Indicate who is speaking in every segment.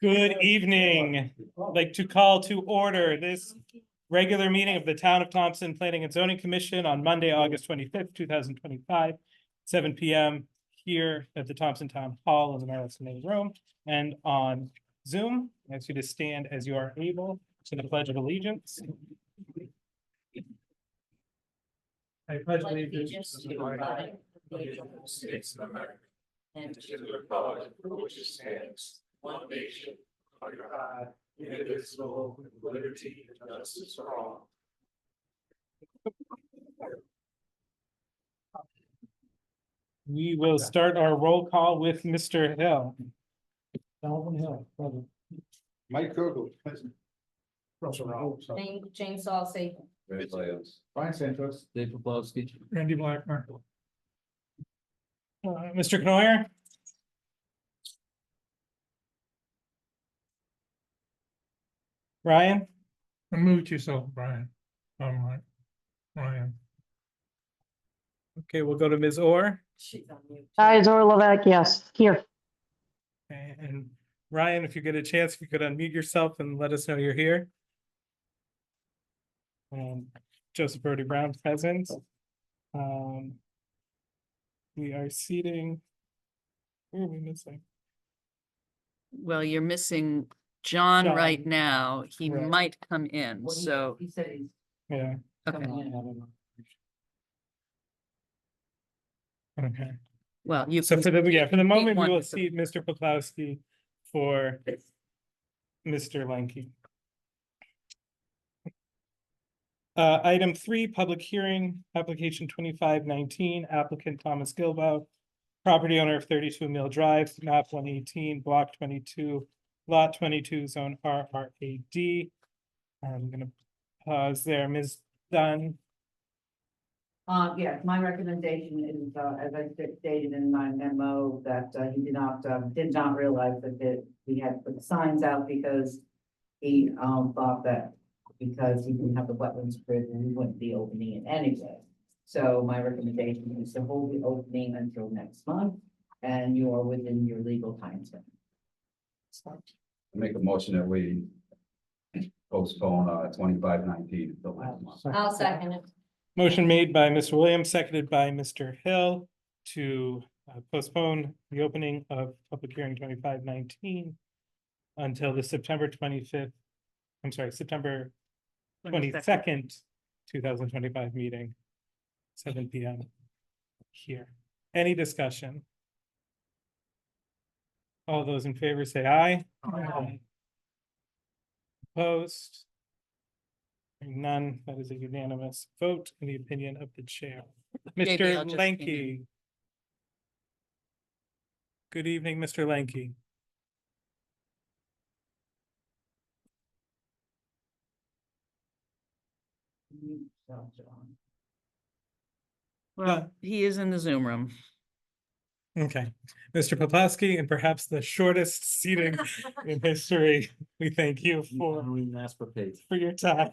Speaker 1: Good evening. I'd like to call to order this regular meeting of the Town of Thompson Planning and Zoning Commission on Monday, August 25th, 2025, 7 p.m. here at the Thompson Town Hall in the Marilyn Room and on Zoom. I ask you to stand as you are able to the Pledge of Allegiance. I pledge allegiance to the flag of the United States of America and to the republic for which it stands, one nation, under God, indivisible, with liberty and justice for all. We will start our roll call with Mr. Hill. Dalvin Hill, present.
Speaker 2: Mike Kugel, present.
Speaker 3: Russell Rowell.
Speaker 4: James Salsey.
Speaker 2: Brian Santos.
Speaker 3: Dave Poplowski.
Speaker 2: Randy Blackmer.
Speaker 1: Mr. Knoyer. Ryan.
Speaker 2: Unmute yourself, Brian. Ryan.
Speaker 1: Okay, we'll go to Ms. Orr.
Speaker 4: She's on mute.
Speaker 5: Hi, Zora Levesque, yes, here.
Speaker 1: And Ryan, if you get a chance, if you could unmute yourself and let us know you're here. Joseph Brody Brown present. We are seating. Who are we missing?
Speaker 6: Well, you're missing John
Speaker 1: John.
Speaker 6: right now. He
Speaker 1: Right.
Speaker 6: might come in,
Speaker 4: Well,
Speaker 6: so,
Speaker 4: he said he's
Speaker 1: Yeah,
Speaker 6: okay.
Speaker 1: okay.
Speaker 6: Well, you.
Speaker 1: So
Speaker 6: can
Speaker 1: for the moment, we
Speaker 6: one
Speaker 1: will
Speaker 6: with the-
Speaker 1: see Mr. Poplowski for Mr. Lanky. Item 3, public hearing, application 2519, applicant Thomas Gilboa, property owner of 32 Mill Drive, map 118, block 22, lot 22, zone RRAD. I'm gonna pause there. Ms. Dunn.
Speaker 4: yes, my recommendation is, as I stated in my memo, that he did not realize that we had put the signs out because he thought that because he didn't have the wetlands grid, we wouldn't be opening it anyway. So my recommendation is to hold the opening until next month, and you are within your legal time frame.
Speaker 2: Make a motion that we postpone 2519 until next month.
Speaker 4: I'll second it.
Speaker 1: Motion made by Mr. Williams, seconded by Mr. Hill to postpone the opening of public hearing 2519 until the September 22nd, 2025 meeting, 7 p.m. here. Any discussion? All those in favor say aye.
Speaker 2: Aye.
Speaker 1: Opposed? Hearing none, that is a unanimous vote in the opinion of the chair.
Speaker 6: JB, I'll
Speaker 1: Mr.
Speaker 6: just
Speaker 1: Lanky. Good evening, Mr. Lanky.
Speaker 6: Well, he is in the Zoom room.
Speaker 1: Okay, Mr. Poplowski, and perhaps the shortest seating in history, we thank you for your time.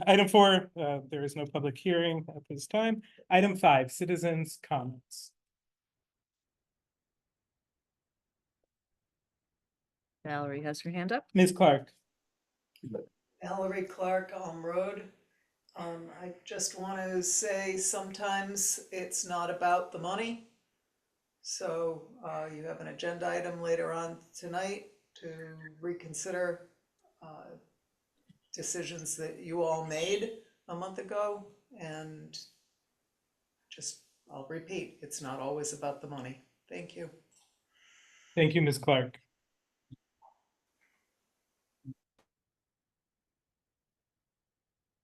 Speaker 1: Item 4, there is no public hearing at this time. Item 5, citizens' comments.
Speaker 6: Valerie has her hand up.
Speaker 1: Ms. Clark.
Speaker 7: Valerie Clark, Elm Road. I just want to say sometimes it's not about the money. So you have an agenda item later on tonight to reconsider decisions that you all made a month ago. And I'll repeat, it's not always about the money. Thank you.
Speaker 1: Thank you, Ms. Clark.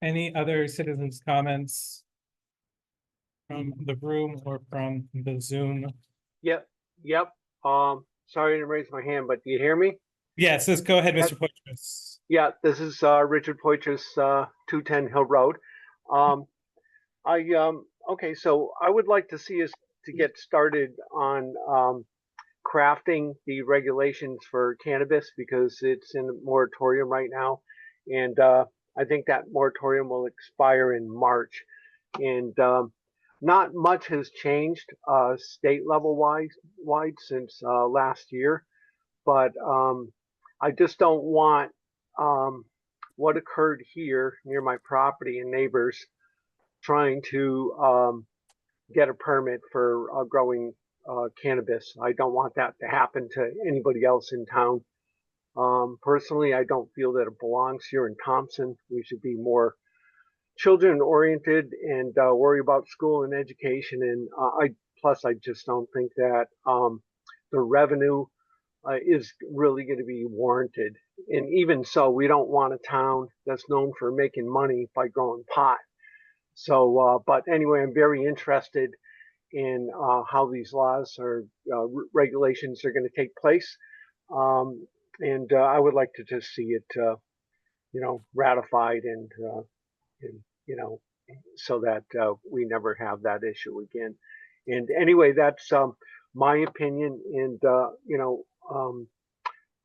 Speaker 1: Any other citizens' comments from the room or from the Zoom?
Speaker 8: Yep. Sorry to raise my hand, but do you hear me?
Speaker 1: Yes, let's go ahead, Mr. Poitras.
Speaker 8: Yeah, this is Richard Poitras, 210 Hill Road. Okay, so I would like to see us to get started on crafting the regulations for cannabis because it's in a moratorium right now. And I think that moratorium will expire in March. And not much has changed state level wide since last year, but I just don't want what occurred here near my property and neighbors trying to get a permit for growing cannabis. I don't want that to happen to anybody else in town. Personally, I don't feel that it belongs here in Thompson. We should be more children oriented and worry about school and education. And I just don't think that the revenue is really going to be warranted. And even so, we don't want a town that's known for making money by growing pot. So, but anyway, I'm very interested in how these laws or regulations are going to take place. And I would like to just see it, ratified and so that we never have that issue again. And anyway, that's my opinion. And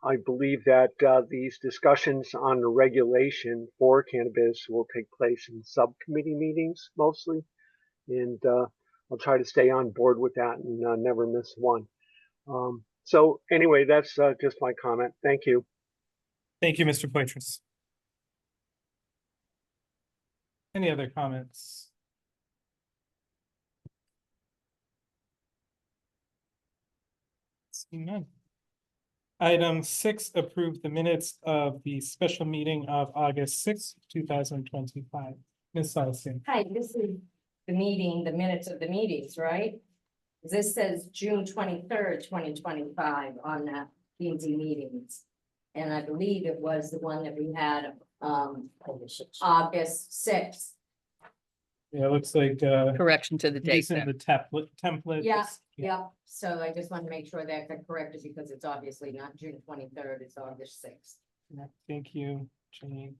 Speaker 8: I believe that these discussions on the regulation for cannabis will take place in subcommittee meetings mostly. And I'll try to stay on board with that and never miss one. So anyway, that's just my comment. Thank you.
Speaker 1: Thank you, Mr. Poitras. Any other comments? Seeing none. Item 6, approve the minutes of the special meeting of August 6th, 2025. Ms. Solomon.
Speaker 5: Hi, this is the meeting, the minutes of the meetings, right? This says June 23rd, 2025 on that PZ meetings. And I believe it was the one that we had, August 6th.
Speaker 1: Yeah, it looks like
Speaker 6: Correction to the date
Speaker 1: using
Speaker 6: there.
Speaker 1: the template.
Speaker 5: Yeah, yeah. So I just want to make sure that got corrected because it's obviously not June 23rd, it's August 6th.
Speaker 1: Thank you, Jane.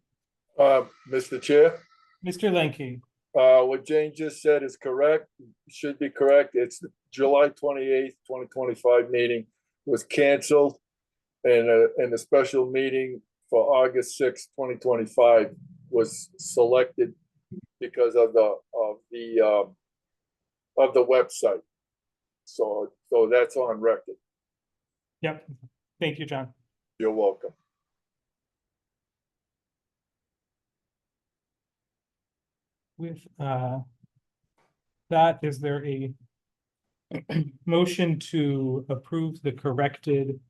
Speaker 9: Mr. Chair,
Speaker 1: Mr. Lenke.
Speaker 9: what Jane just said is correct, should be correct. It's the July 28th, 2025 meeting was canceled. And a special meeting for August 6th, 2025 was selected because of the website. So that's on record.
Speaker 1: Yep. Thank you, John.
Speaker 9: You're welcome.
Speaker 1: With that, is there a motion to approve the corrected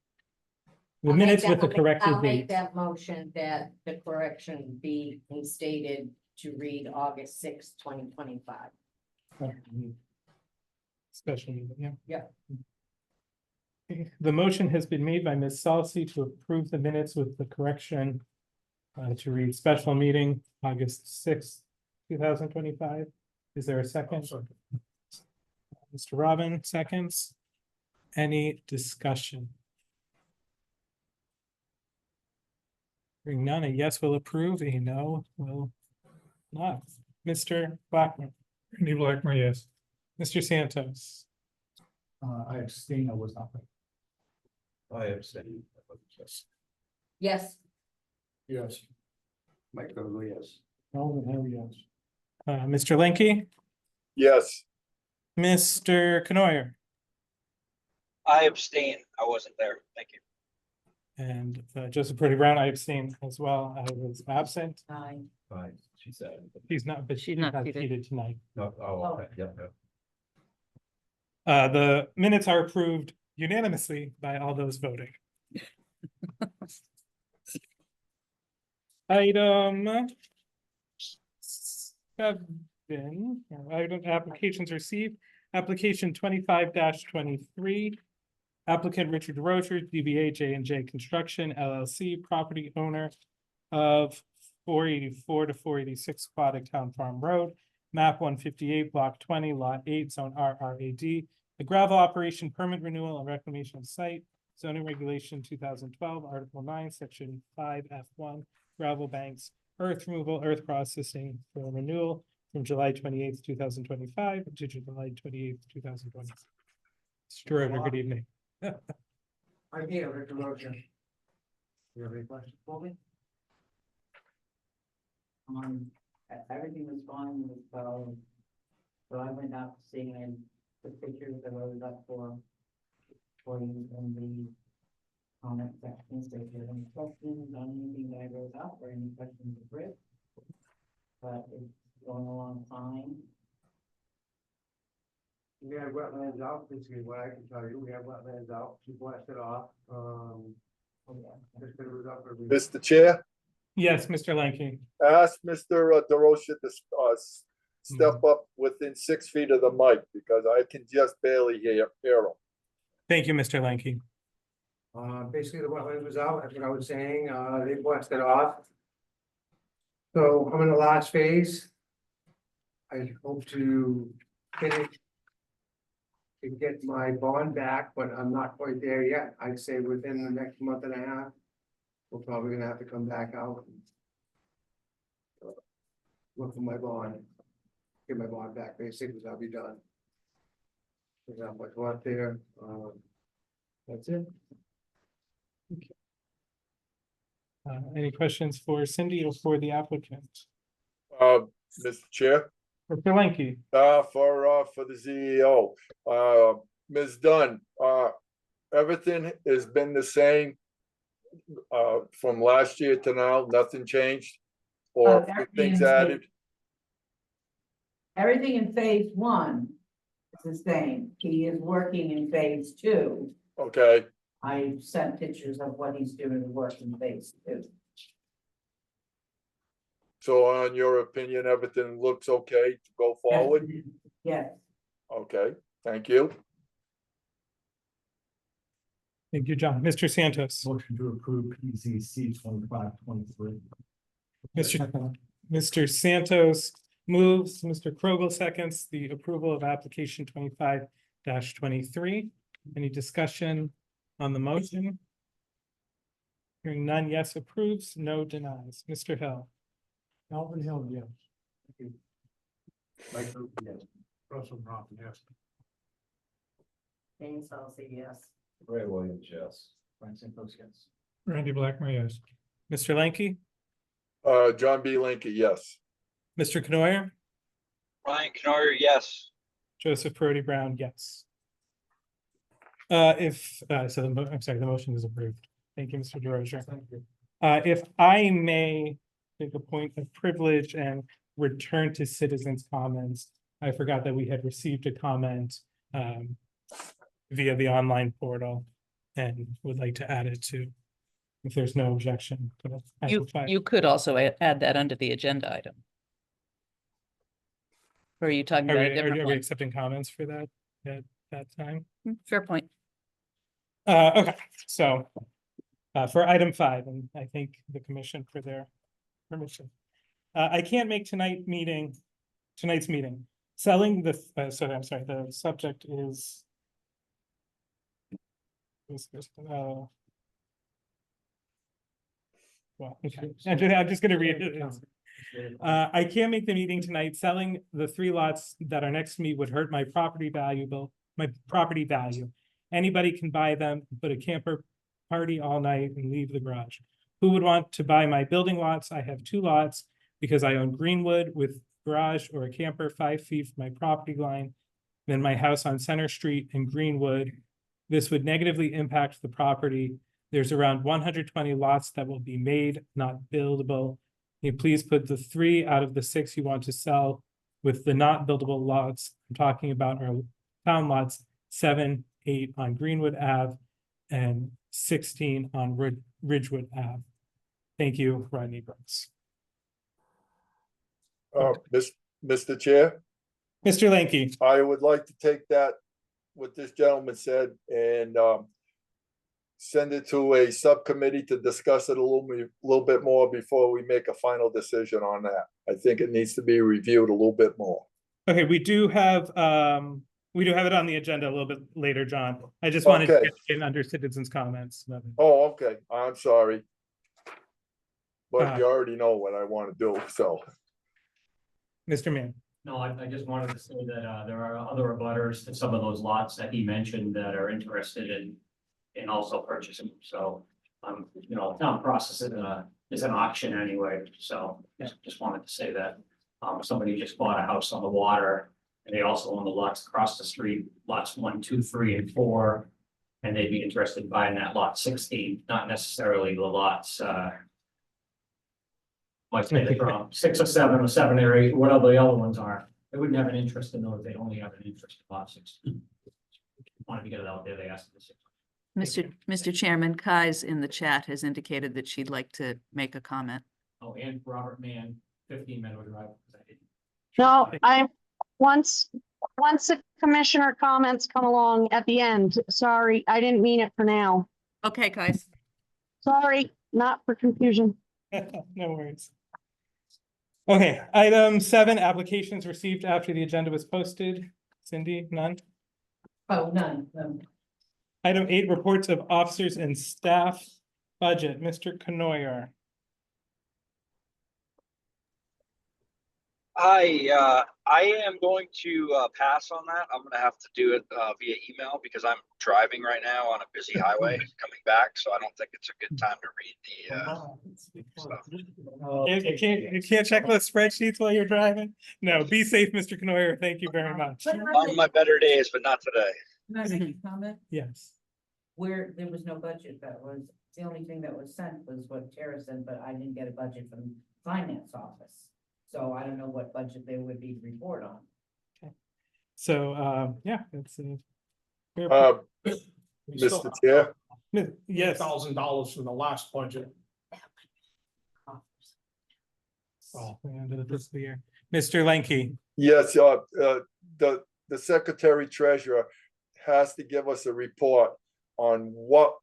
Speaker 1: minutes with the corrected
Speaker 5: I'll make
Speaker 1: date?
Speaker 5: that motion that the correction be instated to read August 6th, 2025.
Speaker 1: Special meeting, yeah.
Speaker 5: Yeah.
Speaker 1: The motion has been made by Ms. Salsi to approve the minutes with the correction to read special meeting August 6th, 2025. Is there a second? Mr. Robin, seconds. Any discussion? Hearing none, a yes will approve, a no will not. Mr. Blackman. Randy Blackman, yes. Mr. Santos.
Speaker 3: I abstain, I was not there.
Speaker 2: I abstain.
Speaker 5: Yes,
Speaker 3: Yes.
Speaker 2: Mike Gurley, yes.
Speaker 3: Calvin, Harry, yes.
Speaker 1: Mr. Lenke,
Speaker 9: Yes,
Speaker 1: Mr. Canoyer,
Speaker 10: I abstain. I wasn't there. Thank you.
Speaker 1: and Joseph Pretty Brown, I abstain as well. I was absent.
Speaker 5: aye.
Speaker 2: Fine, she said.
Speaker 1: He's not, but
Speaker 6: She's
Speaker 1: she's
Speaker 6: not
Speaker 1: not
Speaker 6: seated.
Speaker 1: seated tonight.
Speaker 2: No, oh, okay, yeah.
Speaker 1: The minutes are approved unanimously by all those voting. Item 7, item applications received, application 25-23. Applicant Richard Rocher, DBA J&J Construction LLC, property owner of 484 to 486 Aquatic Town Farm Road, map 158, block 20, lot 8, zone RRAD. A gravel operation permit renewal and reclamation of site, zoning regulation 2012, article 9, section 5F1, gravel banks, earth removal, earth processing for renewal from July 28th, 2025 to July 28th, 2026. Mr. Rocher, good evening.
Speaker 4: I'm here, Rick Roger. You have any questions for me? Everything was fine with, So I went out to see and the pictures that I was up for you in the comment section, so if you have any questions on anything that I wrote up or any questions of Rick. But it's going along fine.
Speaker 3: We have wetlands out, basically what I can tell you, we have wetlands out, she blasted off, just 'cause it was up every.
Speaker 9: Mr. Chair,
Speaker 1: Yes, Mr. Lanky.
Speaker 9: ask Mr. DeRosa to step up within 6 feet of the mic because I can just barely hear him.
Speaker 1: Thank you, Mr. Lanky.
Speaker 3: Basically the wetlands was out, that's what I was saying, they blasted off. So I'm in the last phase. I hope to finish. To get my bond back, but I'm not quite there yet, I'd say within the next month and a half. We're probably gonna have to come back out. And look for my bond. Get my bond back, basically, because I'll be done. There's not much left there, that's it.
Speaker 1: Any questions for Cindy or for the applicant?
Speaker 9: Mr. Chair,
Speaker 1: Mr. Lanky.
Speaker 9: for the CEO, Ms. Dunn, everything has been the same from last year to now, nothing changed? Or
Speaker 4: Everything
Speaker 9: things
Speaker 4: is
Speaker 9: added?
Speaker 4: Everything in phase one is the same. He is working in phase two.
Speaker 9: Okay,
Speaker 4: I sent pictures of what he's doing to work in phase two.
Speaker 9: so in your opinion, everything looks okay to go forward?
Speaker 4: Yes,
Speaker 9: Okay, thank you.
Speaker 1: Thank you, John. Mr. Santos.
Speaker 3: Motion to approve PZC 2523.
Speaker 1: Mr. Santos moves, Mr. Krogel seconds the approval of application 25-23. Any discussion on the motion? Hearing none, yes approves, no denies. Mr. Hill.
Speaker 3: Alvin Hill, yes. Michael, yes. Russell Brown, yes.
Speaker 5: Jane Salcy, yes.
Speaker 2: Ray Williams, yes.
Speaker 3: Frank Santos, yes.
Speaker 1: Randy Blackmer, yes. Mr. Lanky,
Speaker 9: John B. Lincoln, yes.
Speaker 1: Mr. Canoyer,
Speaker 10: Ryan Canoyer, yes.
Speaker 1: Joseph Perotti Brown, yes. I'm sorry, the motion is approved. Thank you, Mr. DeRozier.
Speaker 3: Thank you.
Speaker 1: If I may take a point of privilege and return to citizens' comments, I forgot that we had received a comment via the online portal and would like to add it to, if there's no objection.
Speaker 6: You could also add that under the agenda item. Or are you talking
Speaker 1: Are
Speaker 6: about a
Speaker 1: we,
Speaker 6: different
Speaker 1: are we
Speaker 6: one?
Speaker 1: accepting comments for that, that time?
Speaker 6: Fair point.
Speaker 1: Okay, so for item 5, and I thank the commission for their permission. I can't make tonight's meeting. Selling the, I'm sorry, the subject is. Well, okay. I'm just gonna read it. I can't make the meeting tonight. Selling the 3 lots that are next to me would hurt my property value. Anybody can buy them, put a camper party all night and leave the garage. Who would want to buy my building lots? I have 2 lots because I own Greenwood with garage or a camper 5 feet from my property line. Then my house on Center Street in Greenwood. This would negatively impact the property. There's around 120 lots that will be made, not buildable. Can you please put the 3 out of the 6 you want to sell with the not buildable lots? I'm talking about our town lots 7, 8 on Greenwood Ave and 16 on Ridgewood Ave. Thank you, Rodney Brooks.
Speaker 9: Mr. Chair,
Speaker 1: Mr. Lanky.
Speaker 9: I would like to take that, what this gentleman said, and send it to a subcommittee to discuss it a little bit more before we make a final decision on that. I think it needs to be reviewed a little bit more.
Speaker 1: Okay, we do have it on the agenda a little bit later, John. I just wanted to
Speaker 9: Okay.
Speaker 1: get in under citizens' comments.
Speaker 9: Oh, okay, I'm sorry. But you already know what I want to do, so.
Speaker 1: Mr. Mann.
Speaker 11: No, I just wanted to say that there are other abutters to some of those lots that he mentioned that are interested in also purchasing. So, town process is an auction anyway, so just wanted to say that. Somebody just bought a house on the water And they also own the lots across the street, lots 1, 2, 3, and 4. And they'd be interested in buying that lot 16, not necessarily the lots, like maybe from 6 or 7 or 7 or 8, whatever the other ones are. They wouldn't have an interest in those, they only have an interest in lot 16. Wanted to get it out there, they asked for 6.
Speaker 6: Mr. Chairman, Kai's in the chat has indicated that she'd like to make a comment.
Speaker 11: Oh, and Robert Mann, 15 Meadow Drive. 'Cause I didn't-
Speaker 12: No, once the commissioner comments come along at the end, sorry, I didn't mean it for now.
Speaker 6: Okay, Kai's.
Speaker 12: Sorry, not for confusion.
Speaker 1: No worries. Okay, item 7, applications received after the agenda was posted. Cindy, none.
Speaker 4: Oh, none, no.
Speaker 1: Item 8, reports of officers and staff budget. Mr. Canoyer.
Speaker 10: I am going to pass on that. I'm gonna have to do it via email because I'm driving right now on a busy highway coming back, so I don't think it's a good time to read the stuff.
Speaker 1: You can't check those spreadsheets while you're driving? No, be safe, Mr. Canoyer. Thank you very much.
Speaker 10: On my better days, but not today.
Speaker 4: Can I make a comment?
Speaker 1: Yes.
Speaker 4: Where there was no budget, that was, the only thing that was sent was what Tara said, but I didn't get a budget from finance office. So I don't know what budget they would be to report on.
Speaker 1: So, yeah, it's a.
Speaker 9: Mr. Chair,
Speaker 1: Yes.
Speaker 3: $1,000 from the last budget.
Speaker 1: Oh, we're into the fiscal year. Mr. Lenke.
Speaker 9: yes, the secretary treasurer has to give us a report on what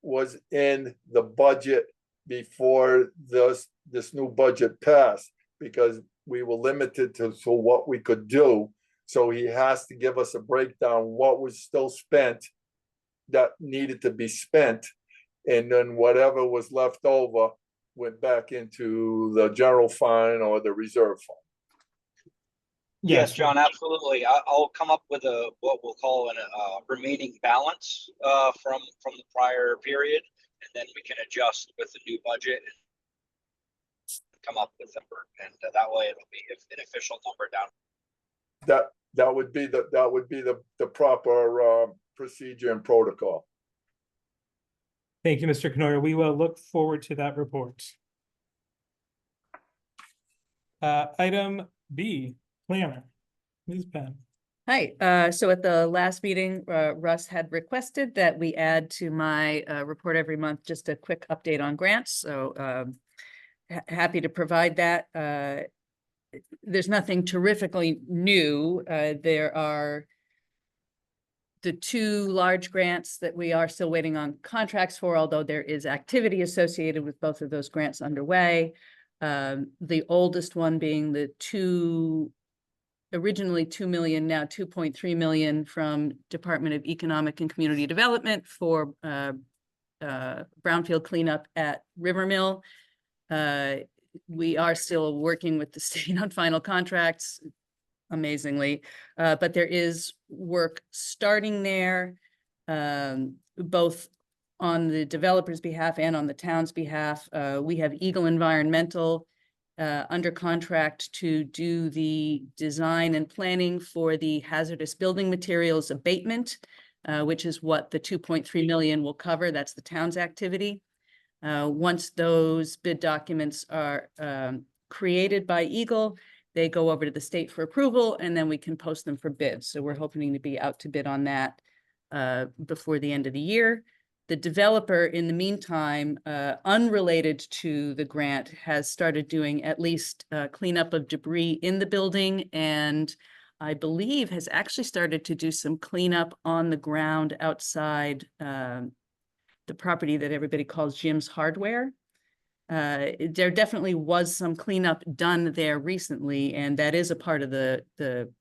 Speaker 9: was in the budget before this new budget passed, because we were limited to what we could do. So he has to give us a breakdown, what was still spent that needed to be spent. And then whatever was left over went back into the general fund or the reserve fund.
Speaker 10: Yes, John, absolutely. I'll come up with what we'll call a remaining balance from the prior period, and then we can adjust with the new budget and come up with number, and that way it'll be an official number down.
Speaker 9: That would be the proper procedure and protocol.
Speaker 1: Thank you, Mr. Canoyer. We will look forward to that report. Item B, planner. Ms. Penn.
Speaker 6: Hi, so at the last meeting, Russ had requested that we add to my report every month, just a quick update on grants. So happy to provide that. There's nothing terrifically new. There are the 2 large grants that we are still waiting on contracts for, although there is activity associated with both of those grants underway. The oldest one being the originally 2 million, now 2.3 million from Department of Economic and Community Development for brownfield cleanup at River Mill. We are still working with the state on final contracts, amazingly, but there is work starting there, both on the developer's behalf and on the town's behalf. We have Eagle Environmental under contract to do the design and planning for the hazardous building materials abatement, which is what the 2.3 million will cover. That's the town's activity. Once those bid documents are created by Eagle, they go over to the state for approval, and then we can post them for bids. So we're hoping to be out to bid on that before the end of the year. The developer, in the meantime, unrelated to the grant, has started doing at least cleanup of debris in the building, and I believe has actually started to do some cleanup on the ground outside the property that everybody calls Jim's Hardware. There definitely was some cleanup done there recently, and that is a part of the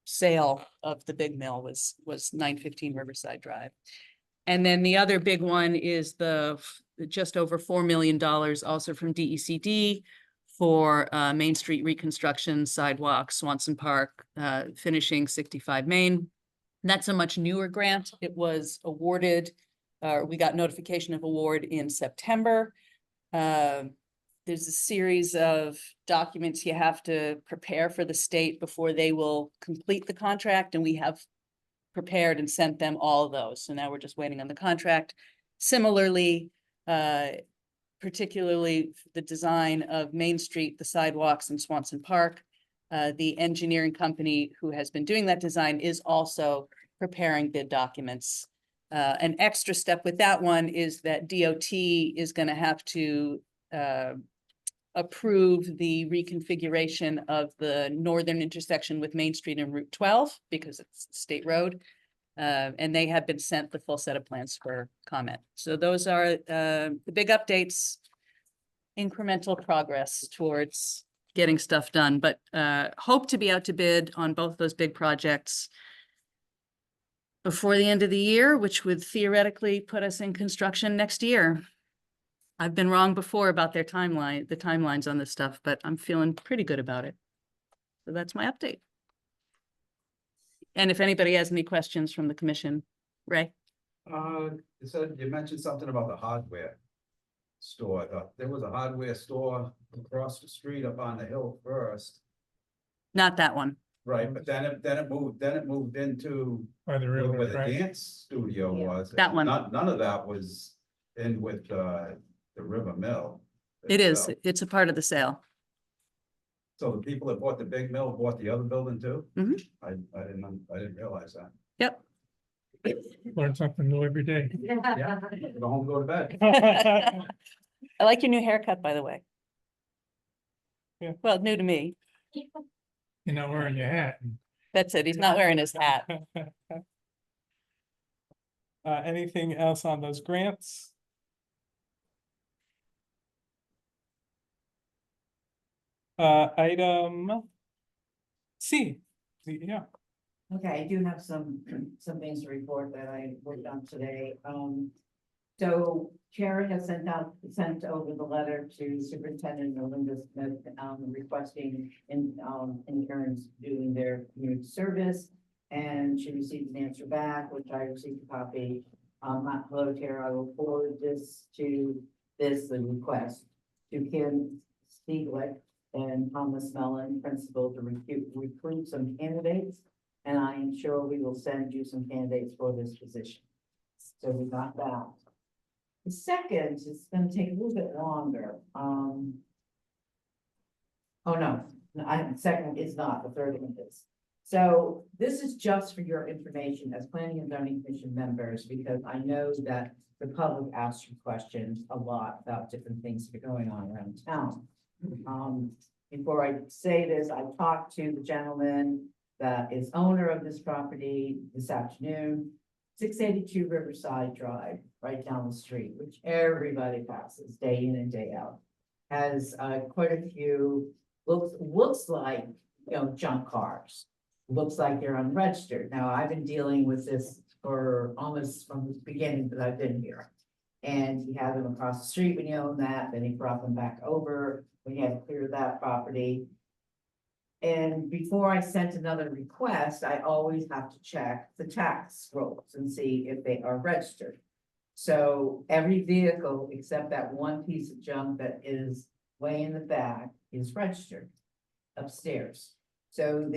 Speaker 6: sale of the big mill was 915 Riverside Drive. And then the other big one is the just over $4 million also from DECD for Main Street reconstruction, sidewalk, Swanson Park, finishing 65 Main. That's a much newer grant. It was awarded, we got notification of award in September. there's a series of documents you have to prepare for the state before they will complete the contract, and we have prepared and sent them all of those. So now we're just waiting on the contract. Similarly, particularly the design of Main Street, the sidewalks in Swanson Park, the engineering company who has been doing that design is also preparing bid documents. An extra step with that one is that DOT is going to have to approve the reconfiguration of the northern intersection with Main Street and Route 12 because it's a state road. And they have been sent the full set of plans for comment. So those are the big updates, incremental progress towards getting stuff done, but hope to be out to bid on both those big projects before the end of the year, which would theoretically put us in construction next year. I've been wrong before about the timelines on this stuff, but I'm feeling pretty good about it. So that's my update. And if anybody has any questions from the commission, Ray?
Speaker 2: You mentioned something about the hardware store. I thought there was a hardware store across the street up on the hill first.
Speaker 6: Not that one.
Speaker 2: Right, but then it moved into
Speaker 1: By the
Speaker 2: where
Speaker 1: river,
Speaker 2: the
Speaker 1: right?
Speaker 2: dance studio was.
Speaker 6: That one.
Speaker 2: None of that was in with the River Mill.
Speaker 6: It is.
Speaker 2: itself.
Speaker 6: It's a part of the sale.
Speaker 2: So the people that bought the big mill bought the other building too?
Speaker 6: Mhm.
Speaker 2: I didn't realize that.
Speaker 6: Yep.
Speaker 1: Learn something new every day.
Speaker 2: Yeah, go home, go to bed.
Speaker 6: I like your new haircut, by the way.
Speaker 1: Yeah.
Speaker 6: Well, new to me.
Speaker 1: You're not wearing your hat.
Speaker 6: That's it. He's not wearing his hat.
Speaker 1: Anything else on those grants? Item C, yeah.
Speaker 4: Okay, I do have some things to report that I worked on today. So Chair has sent over the letter to Superintendent Melinda Smith, requesting interns doing their community service. And she received an answer back, which I received a copy. Hello, Chair, I will forward the request to Kim Stiegler and Thomas Mellon, principal, to recruit some candidates. And I am sure we will send you some candidates for this position. So we got that. The second is gonna take a little bit longer. Oh, no, second is not, the third one is. So this is just for your information as planning and zoning commission members, because I know that the public asks you questions a lot about different things that are going on around town. Before I say this, I talked to the gentleman that is owner of this property this afternoon, 682 Riverside Drive, right down the street, which everybody passes day in and day out. Has quite a few, looks like, junk cars. Looks like they're unregistered. Now, I've been dealing with this for almost from the beginning that I've been here. And he had them across the street when he owned that, then he brought them back over when he had to clear that property. And before I sent another request, I always have to check the tax rolls and see if they are registered. So every vehicle except that one piece of junk that is way in the back is registered upstairs. So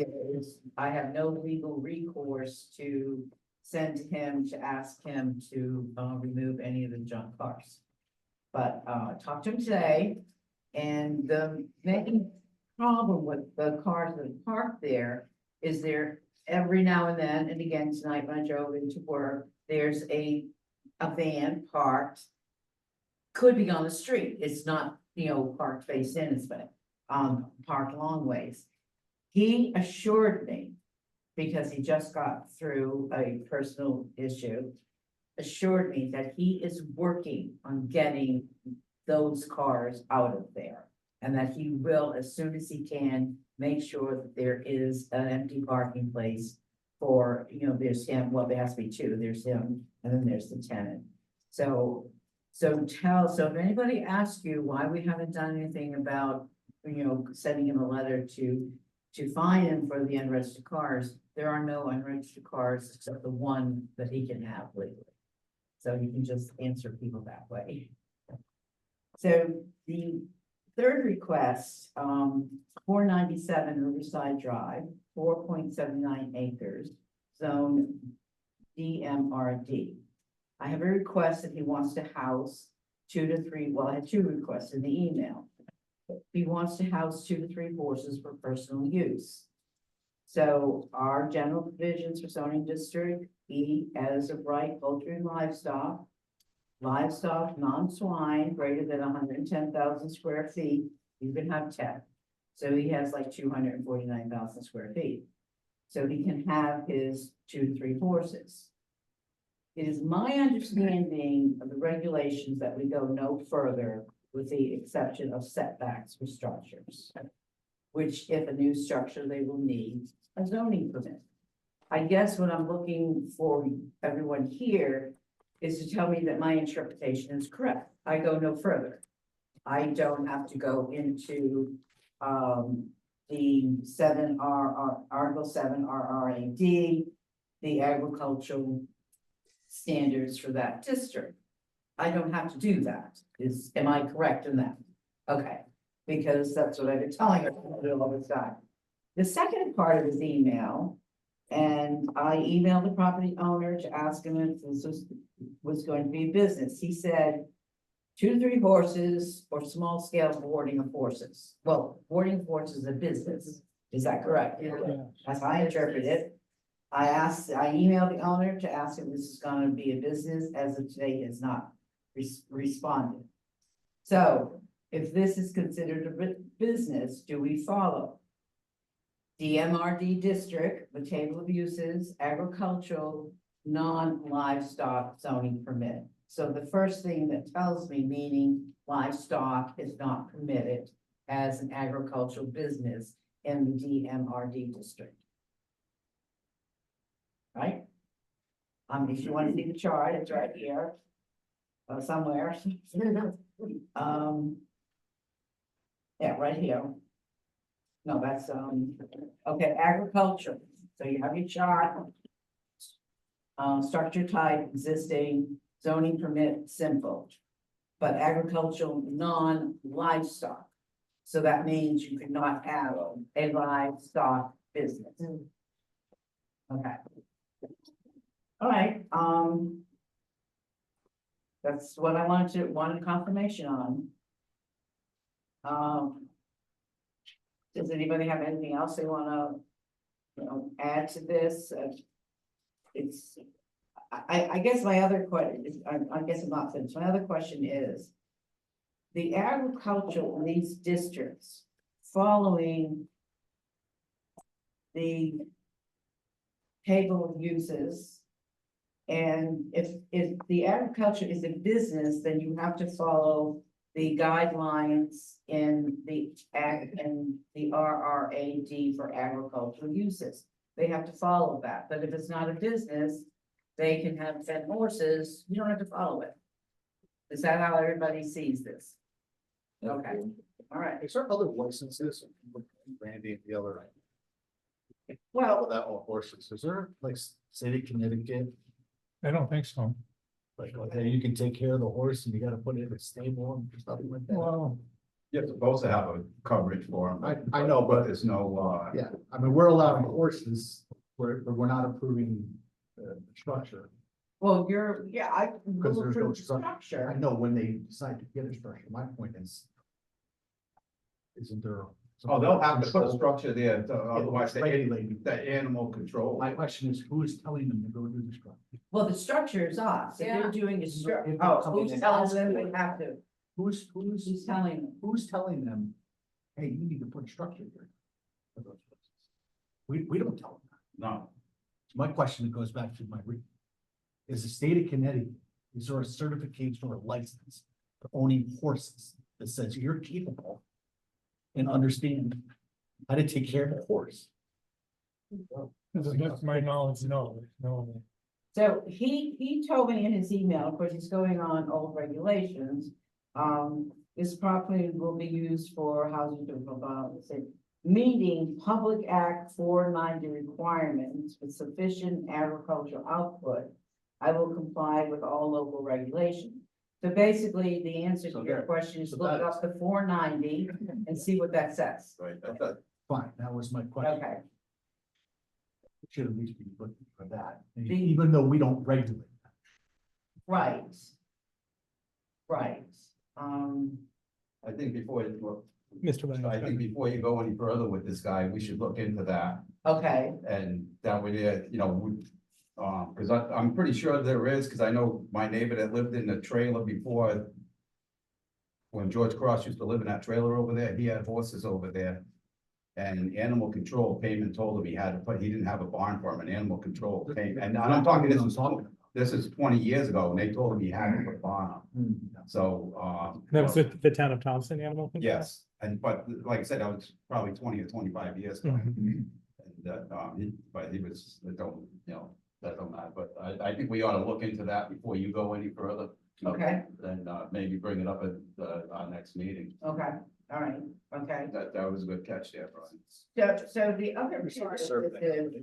Speaker 4: I have no legal recourse to send him to ask him to remove any of the junk cars. But talked to him today, and the main problem with the cars that are parked there is there every now and then, and again tonight when I drove into work, there's a van parked, could be on the street. It's not, parked face in, it's been parked long ways. He assured me, because he just got through a personal issue, assured me that he is working on getting those cars out of there. And that he will, as soon as he can, make sure that there is an empty parking place for, there's him, well, there has to be two, there's him, and then there's the tenant. So if anybody asks you why we haven't done anything about, sending him a letter to fine him for the unregistered cars, there are no unregistered cars except the one that he can have legally. So you can just answer people that way. So the third request, 497 Riverside Drive, 4.79 acres, zone DMRD. I have a request that he wants to house 2 to 3, well, I had 2 requests in the email. He wants to house 2 to 3 horses for personal use. So our general provisions for zoning district, E as of right, poultry and livestock. Livestock, non-swine, greater than 110,000 square feet, you can have 10. So he has like 249,000 square feet. So he can have his 2 to 3 horses. It is my understanding of the regulations that we go no further with the exception of setbacks for structures. Which if a new structure, they will need a zoning permit. I guess what I'm looking for everyone here is to tell me that my interpretation is correct. I go no further. I don't have to go into the 7 Article 7 RRAD, the agricultural standards for that district. I don't have to do that. Am I correct in that? Okay, because that's what I've been telling her all the time. The second part of his email, and I emailed the property owner to ask him if this was going to be a business. He said 2 to 3 horses or small scale boarding of horses. Well, boarding of horses is a business. Is that correct?
Speaker 1: Yeah.
Speaker 4: That's how I interpret it. I emailed the owner to ask if this is going to be a business. As of today, he has not responded. So if this is considered a business, do we follow? DMRD district, the table of uses, agricultural, non-livestock zoning permit. So the first thing that tells me, meaning livestock is not permitted as an agricultural business in the DMRD district. Right? If you want to see the chart, it's right here. Somewhere. Yeah, right here. No, that's, okay, agriculture. So you have your chart. Structure type, existing, zoning permit, simple. But agricultural, non-livestock. So that means you could not have a livestock business. Okay. All right, that's what I wanted confirmation on. Does anybody have anything else they wanna, add to this? I guess my other question is, I guess I'm not finished. My other question is, the agriculture in these districts following the table of uses. And if the agriculture is a business, then you have to follow the guidelines in the RRAD for agricultural uses. They have to follow that, but if it's not a business, they can have 10 horses, you don't have to follow it. Is that how everybody sees this? Okay, all right.
Speaker 13: Is there other licenses, Randy and the other?
Speaker 4: Well,
Speaker 13: That all horses, is there like state of Connecticut,
Speaker 1: I don't think so.
Speaker 13: like, okay, you can take care of the horse and you gotta put it in a stable and something like that?
Speaker 1: Well,
Speaker 2: You're supposed to have a coverage for them.
Speaker 13: I know, but
Speaker 2: there's no,
Speaker 13: yeah, I mean, we're allowing horses, we're not approving the structure.
Speaker 4: well, I
Speaker 13: Because
Speaker 4: will
Speaker 13: there's no
Speaker 4: approve the
Speaker 13: structure.
Speaker 4: structure.
Speaker 13: I know when they decide to get a structure, my point is. Isn't there? some-
Speaker 2: oh, they'll have to put a structure there, otherwise they,
Speaker 13: Regulated.
Speaker 2: the animal control.
Speaker 13: My question is, who is telling them to go do the structure?
Speaker 4: Well, the structure is us. If
Speaker 5: Yeah.
Speaker 4: they're doing a structure,
Speaker 13: If
Speaker 4: oh,
Speaker 13: something
Speaker 4: who's
Speaker 13: is
Speaker 4: telling
Speaker 13: asked
Speaker 4: them
Speaker 13: for.
Speaker 4: they have to?
Speaker 13: Who's
Speaker 4: Who's telling them?
Speaker 13: telling them, hey, you need to put a structure here? for those horses? We don't tell them that.
Speaker 2: No,
Speaker 13: So my question goes back to my read. Is the state of Connecticut, is there a certification or a license for owning horses that says you're capable and understand how to take care of a horse?
Speaker 1: that's my knowledge, no.
Speaker 4: So he told me in his email, of course, he's going on old regulations. This property will be used for housing development, meeting Public Act 490 requirements with sufficient agricultural output. I will comply with all local regulations. So basically, the answer
Speaker 13: So
Speaker 4: to your
Speaker 13: there.
Speaker 4: question is
Speaker 13: So
Speaker 4: look
Speaker 13: that
Speaker 4: up the 490 and see what that says.
Speaker 2: Right, that's
Speaker 13: Fine, that was my question.
Speaker 4: Okay,
Speaker 13: Should at least be looking for that,
Speaker 4: The-
Speaker 13: even though we don't regulate.
Speaker 4: right. Right, um,
Speaker 2: I think before, you-
Speaker 1: Mr. Williams.
Speaker 2: I think before you go any further with this guy, we should look into that.
Speaker 4: okay,
Speaker 2: And that way, cause I'm pretty sure there is, cause I know my neighbor that lived in the trailer before. When George Cross used to live in that trailer over there, he had horses over there. And animal control came and told him he didn't have a barn for him, and animal control came, and I'm talking, this is 20 years ago, and they told him he had to put a barn up, so,
Speaker 1: That was the town of Thompson Animal Control?
Speaker 2: yes, but like I said, that was probably 20 or 25 years ago.
Speaker 1: Mhm.
Speaker 2: And that, but he was, that don't matter, but I think we ought to look into that before you go any further.
Speaker 4: okay,
Speaker 2: Then, maybe bring it up at, our next meeting.
Speaker 4: okay, all right, okay.
Speaker 2: That was a good catch there, Brian.
Speaker 4: So the other part of this is,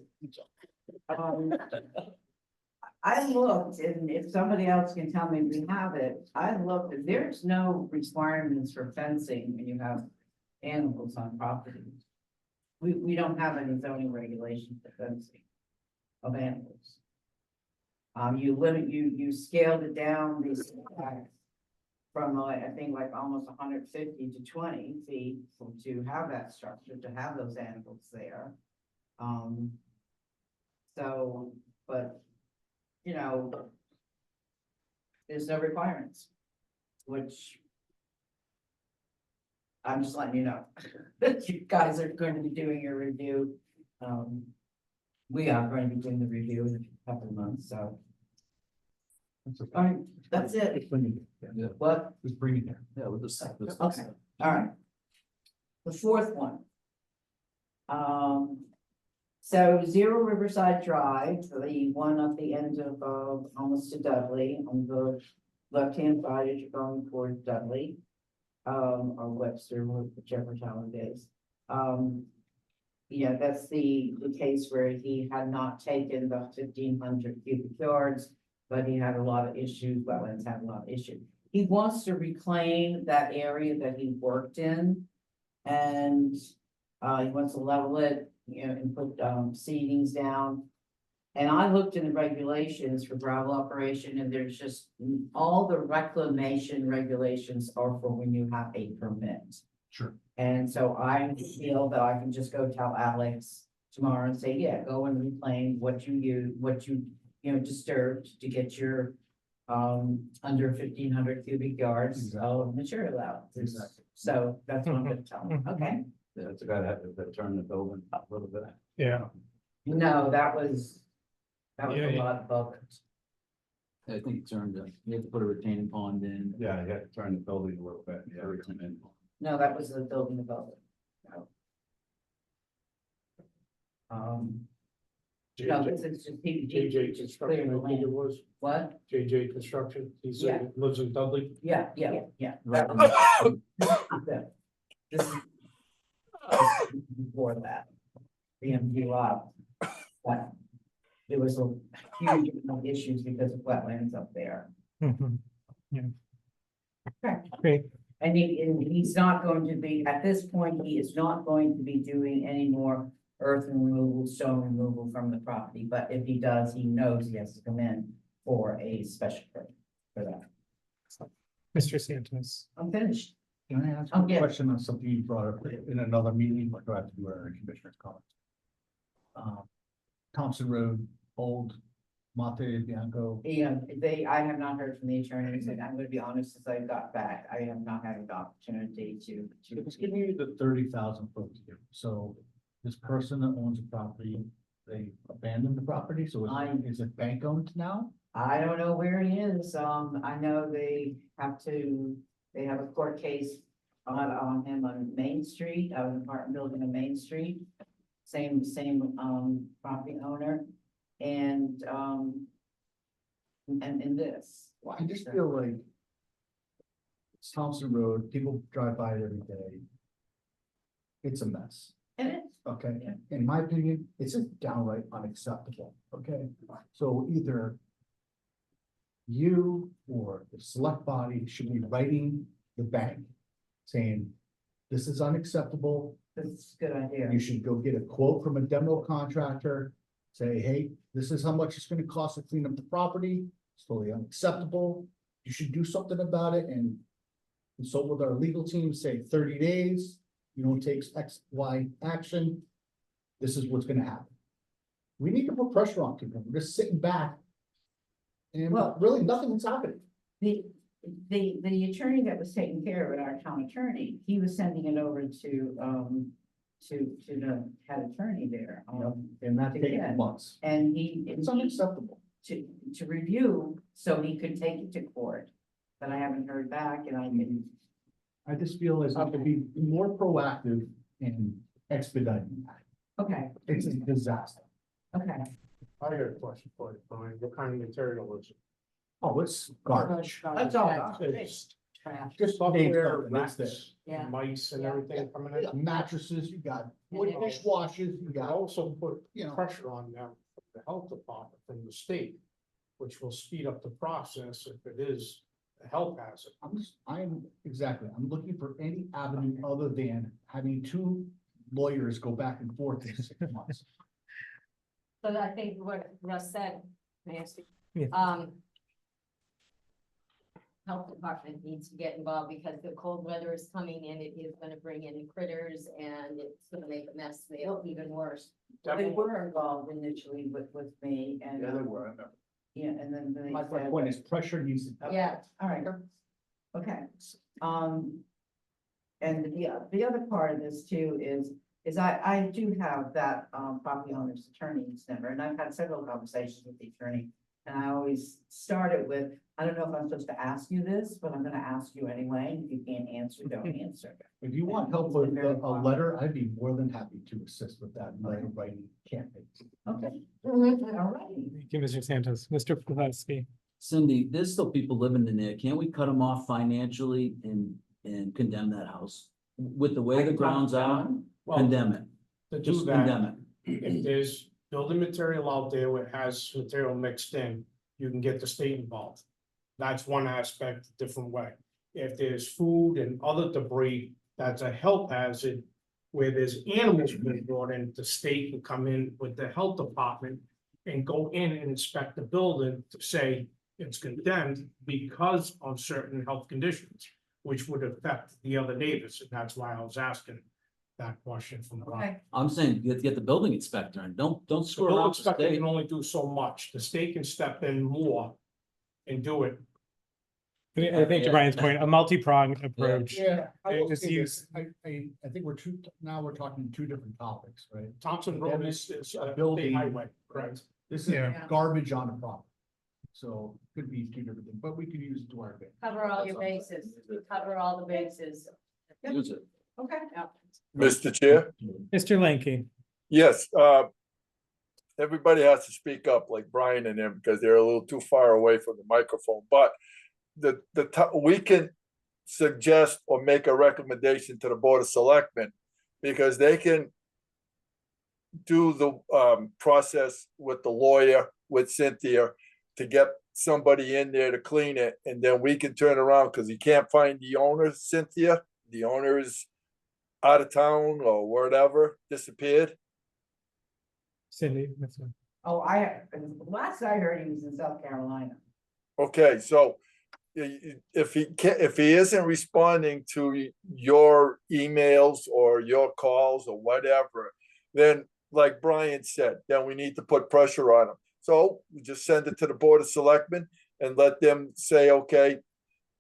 Speaker 4: I looked, and if somebody else can tell me we have it, I looked, and there's no requirements for fencing when you have animals on property. We don't have any zoning regulations for fencing of animals. You scaled it down these from I think like almost 150 to 20 feet to have that structure, to have those animals there. So, but, there's no requirements, which I'm just letting you know that you guys are going to be doing your review. We are going to be doing the review in a couple of months, so. All right, that's it.
Speaker 13: Just bring it, yeah,
Speaker 4: What?
Speaker 13: just bring it there. Yeah, with this.
Speaker 4: Okay, all right. The fourth one. So 0 Riverside Drive, the one at the end of, almost to Dudley, on the left-hand side as you're going towards Dudley. Or Webster, whichever town it is. Yeah, that's the case where he had not taken the 1,500 cubic yards, but he had a lot of issues, wetlands had a lot of issues. He wants to reclaim that area that he worked in. And he wants to level it, and put seedings down. And I looked in the regulations for gravel operation, and there's just, all the reclamation regulations are for when you have a permit.
Speaker 13: Sure.
Speaker 4: And so I feel that I can just go tell Alex tomorrow and say, yeah, go and reclaim what you disturbed to get your under 1,500 cubic yards of material out.
Speaker 13: Exactly.
Speaker 4: So that's what I'm gonna tell him, okay?
Speaker 2: Yeah, it's a guy that had to turn the building up a little bit.
Speaker 1: Yeah.
Speaker 4: No, that was a
Speaker 1: Yeah, yeah.
Speaker 4: lot of buggers.
Speaker 14: I think it's earned, you have to put a retaining pond in.
Speaker 2: Yeah, you had to turn the building a little bit. Yeah, and
Speaker 4: No, that was the building above it. No. No, this is just he just clearing the land.
Speaker 11: was,
Speaker 4: What?
Speaker 11: JJ Construction, he
Speaker 4: Yeah.
Speaker 11: said, lives in Dudley.
Speaker 4: Yeah.
Speaker 14: Right.
Speaker 4: This is before that. BMP lot. But there was a huge amount of issues because of wetlands up there.
Speaker 1: Mhm. Yeah.
Speaker 4: Okay.
Speaker 1: Great.
Speaker 4: And he's not going to be, at this point, he is not going to be doing any more earth removal, stone removal from the property, but if he does, he knows he has to come in for a special permit for that.
Speaker 1: Mr. Santos.
Speaker 4: I'm finished.
Speaker 13: Can I ask
Speaker 4: Oh,
Speaker 13: a
Speaker 4: yeah.
Speaker 13: question on something you brought up in another meeting, or do I have to do our commissioner's comments? Thompson Road, old Mate Bianco.
Speaker 4: Yeah, I have not heard from the attorneys, and I'm gonna be honest, since I got back, I have not had an opportunity to.
Speaker 13: Just give me the 30,000 foot view. So this person that owns a property, they abandoned the property, so is it bank owned now?
Speaker 4: I don't know where he is, I know they have a court case on him on Main Street, an apartment building on Main Street. Same property owner, and in this.
Speaker 13: Well, I just feel like it's Thompson Road, people drive by it every day. It's a mess,
Speaker 4: And it's,
Speaker 13: okay?
Speaker 4: Yeah.
Speaker 13: In my opinion, it's just downright unacceptable, okay? So either you or the select body should be writing the bank saying, this is unacceptable.
Speaker 4: That's a good idea.
Speaker 13: You should go get a quote from a demo contractor. Say, hey, this is how much it's gonna cost to clean up the property. It's totally unacceptable. You should do something about it and consult with our legal team, say 30 days. You don't take X, Y action. This is what's gonna happen. We need to put pressure on people. We're just sitting back. And
Speaker 4: Well-
Speaker 13: really nothing's happening.
Speaker 4: The attorney that was taking care of it, our town attorney, he was sending it over to the head attorney there.
Speaker 13: And that takes
Speaker 4: Yeah.
Speaker 13: months.
Speaker 4: And he,
Speaker 13: It's unacceptable.
Speaker 4: to review, so he could take it to court. But I haven't heard back and I can,
Speaker 13: I just feel as if to be more proactive in expediting that.
Speaker 4: okay,
Speaker 13: It's a disaster.
Speaker 4: okay.
Speaker 3: I got a question for you, Brian. What kind of material is it?
Speaker 13: Oh, it's garbage.
Speaker 3: That's all.
Speaker 4: It's trash.
Speaker 3: Just up
Speaker 13: Name
Speaker 3: there,
Speaker 13: something, it's
Speaker 3: rats,
Speaker 4: Yeah.
Speaker 3: mice and
Speaker 4: Yeah.
Speaker 3: everything coming
Speaker 13: You got
Speaker 3: in.
Speaker 13: mattresses, you got wood
Speaker 4: Yeah.
Speaker 13: dishwashers, you
Speaker 3: I
Speaker 13: got,
Speaker 3: also put
Speaker 13: you know.
Speaker 3: pressure on them, from the health department from the state, which will speed up the process if it is a health hazard.
Speaker 13: I'm looking for any avenue other than having two lawyers go back and forth in 6 months.
Speaker 5: But I think what Russ said, Nancy.
Speaker 1: Yeah.
Speaker 5: Health department needs to get involved because the cold weather is coming and it is gonna bring in critters and it's gonna make a mess there even worse.
Speaker 4: They were involved initially with me and.
Speaker 13: Yeah, they were, I remember.
Speaker 4: Yeah, and then they
Speaker 13: My
Speaker 4: said.
Speaker 13: point is pressure needs to.
Speaker 5: Yeah,
Speaker 4: All right, okay, and the other part of this too is I do have that, property owner's attorney's number, and I've had several conversations with the attorney. And I always start it with, I don't know if I'm supposed to ask you this, but I'm gonna ask you anyway, and if you can't answer, don't answer.
Speaker 13: If you want help with a letter, I'd be more than happy to assist with that letter writing campaign.
Speaker 4: Okay,
Speaker 5: Mhm.
Speaker 4: all right.
Speaker 1: Thank you, Mr. Santos. Mr. Pulaski.
Speaker 14: Cindy, there's still people living in there. Can't we cut them off financially and condemn that house? With the way the grounds are, condemn it.
Speaker 3: To do
Speaker 14: Just
Speaker 3: that,
Speaker 14: condemn
Speaker 3: if there's building material out there where it has material mixed in, you can get the state involved. That's one aspect, different way. If there's food and other debris, that's a health hazard. Where there's animals being brought in, the state can come in with the health department and go in and inspect the building to say it's condemned because of certain health conditions, which would affect the other neighbors, and that's why I was asking that question from Brian.
Speaker 4: Okay,
Speaker 14: it. I'm saying get the building inspector and don't
Speaker 3: The
Speaker 14: screw
Speaker 3: building
Speaker 14: around with the
Speaker 3: inspector
Speaker 14: state.
Speaker 3: can only do so much. The state can step in more and do it.
Speaker 1: I think to
Speaker 14: Yeah.
Speaker 1: Brian's point, a multi-pronged approach.
Speaker 13: Yeah, I will
Speaker 1: It's
Speaker 13: say this,
Speaker 1: used-
Speaker 13: I think now we're talking two different topics, right?
Speaker 3: Thompson Road is a state
Speaker 13: Building.
Speaker 3: highway, correct?
Speaker 13: This is
Speaker 1: Yeah.
Speaker 13: garbage on the property. So could be two different things, but we could use it to our advantage.
Speaker 5: Cover all your bases, cover all the bases.
Speaker 14: Use it.
Speaker 4: okay.
Speaker 5: Yeah.
Speaker 9: Mr. Chair?
Speaker 1: Mr. Lanky.
Speaker 9: Yes, everybody has to speak up like Brian and him because they're a little too far away from the microphone, but we can suggest or make a recommendation to the Board of Selectmen because they can do the process with the lawyer, with Cynthia, to get somebody in there to clean it, and then we can turn around because you can't find the owner, Cynthia. The owner is out of town or whatever, disappeared.
Speaker 1: Cindy. that's fine.
Speaker 4: Oh, last I heard, he was in South Carolina.
Speaker 9: Okay, so if he isn't responding to your emails or your calls or whatever, then like Brian said, then we need to put pressure on him. So we just send it to the Board of Selectmen and let them say, okay,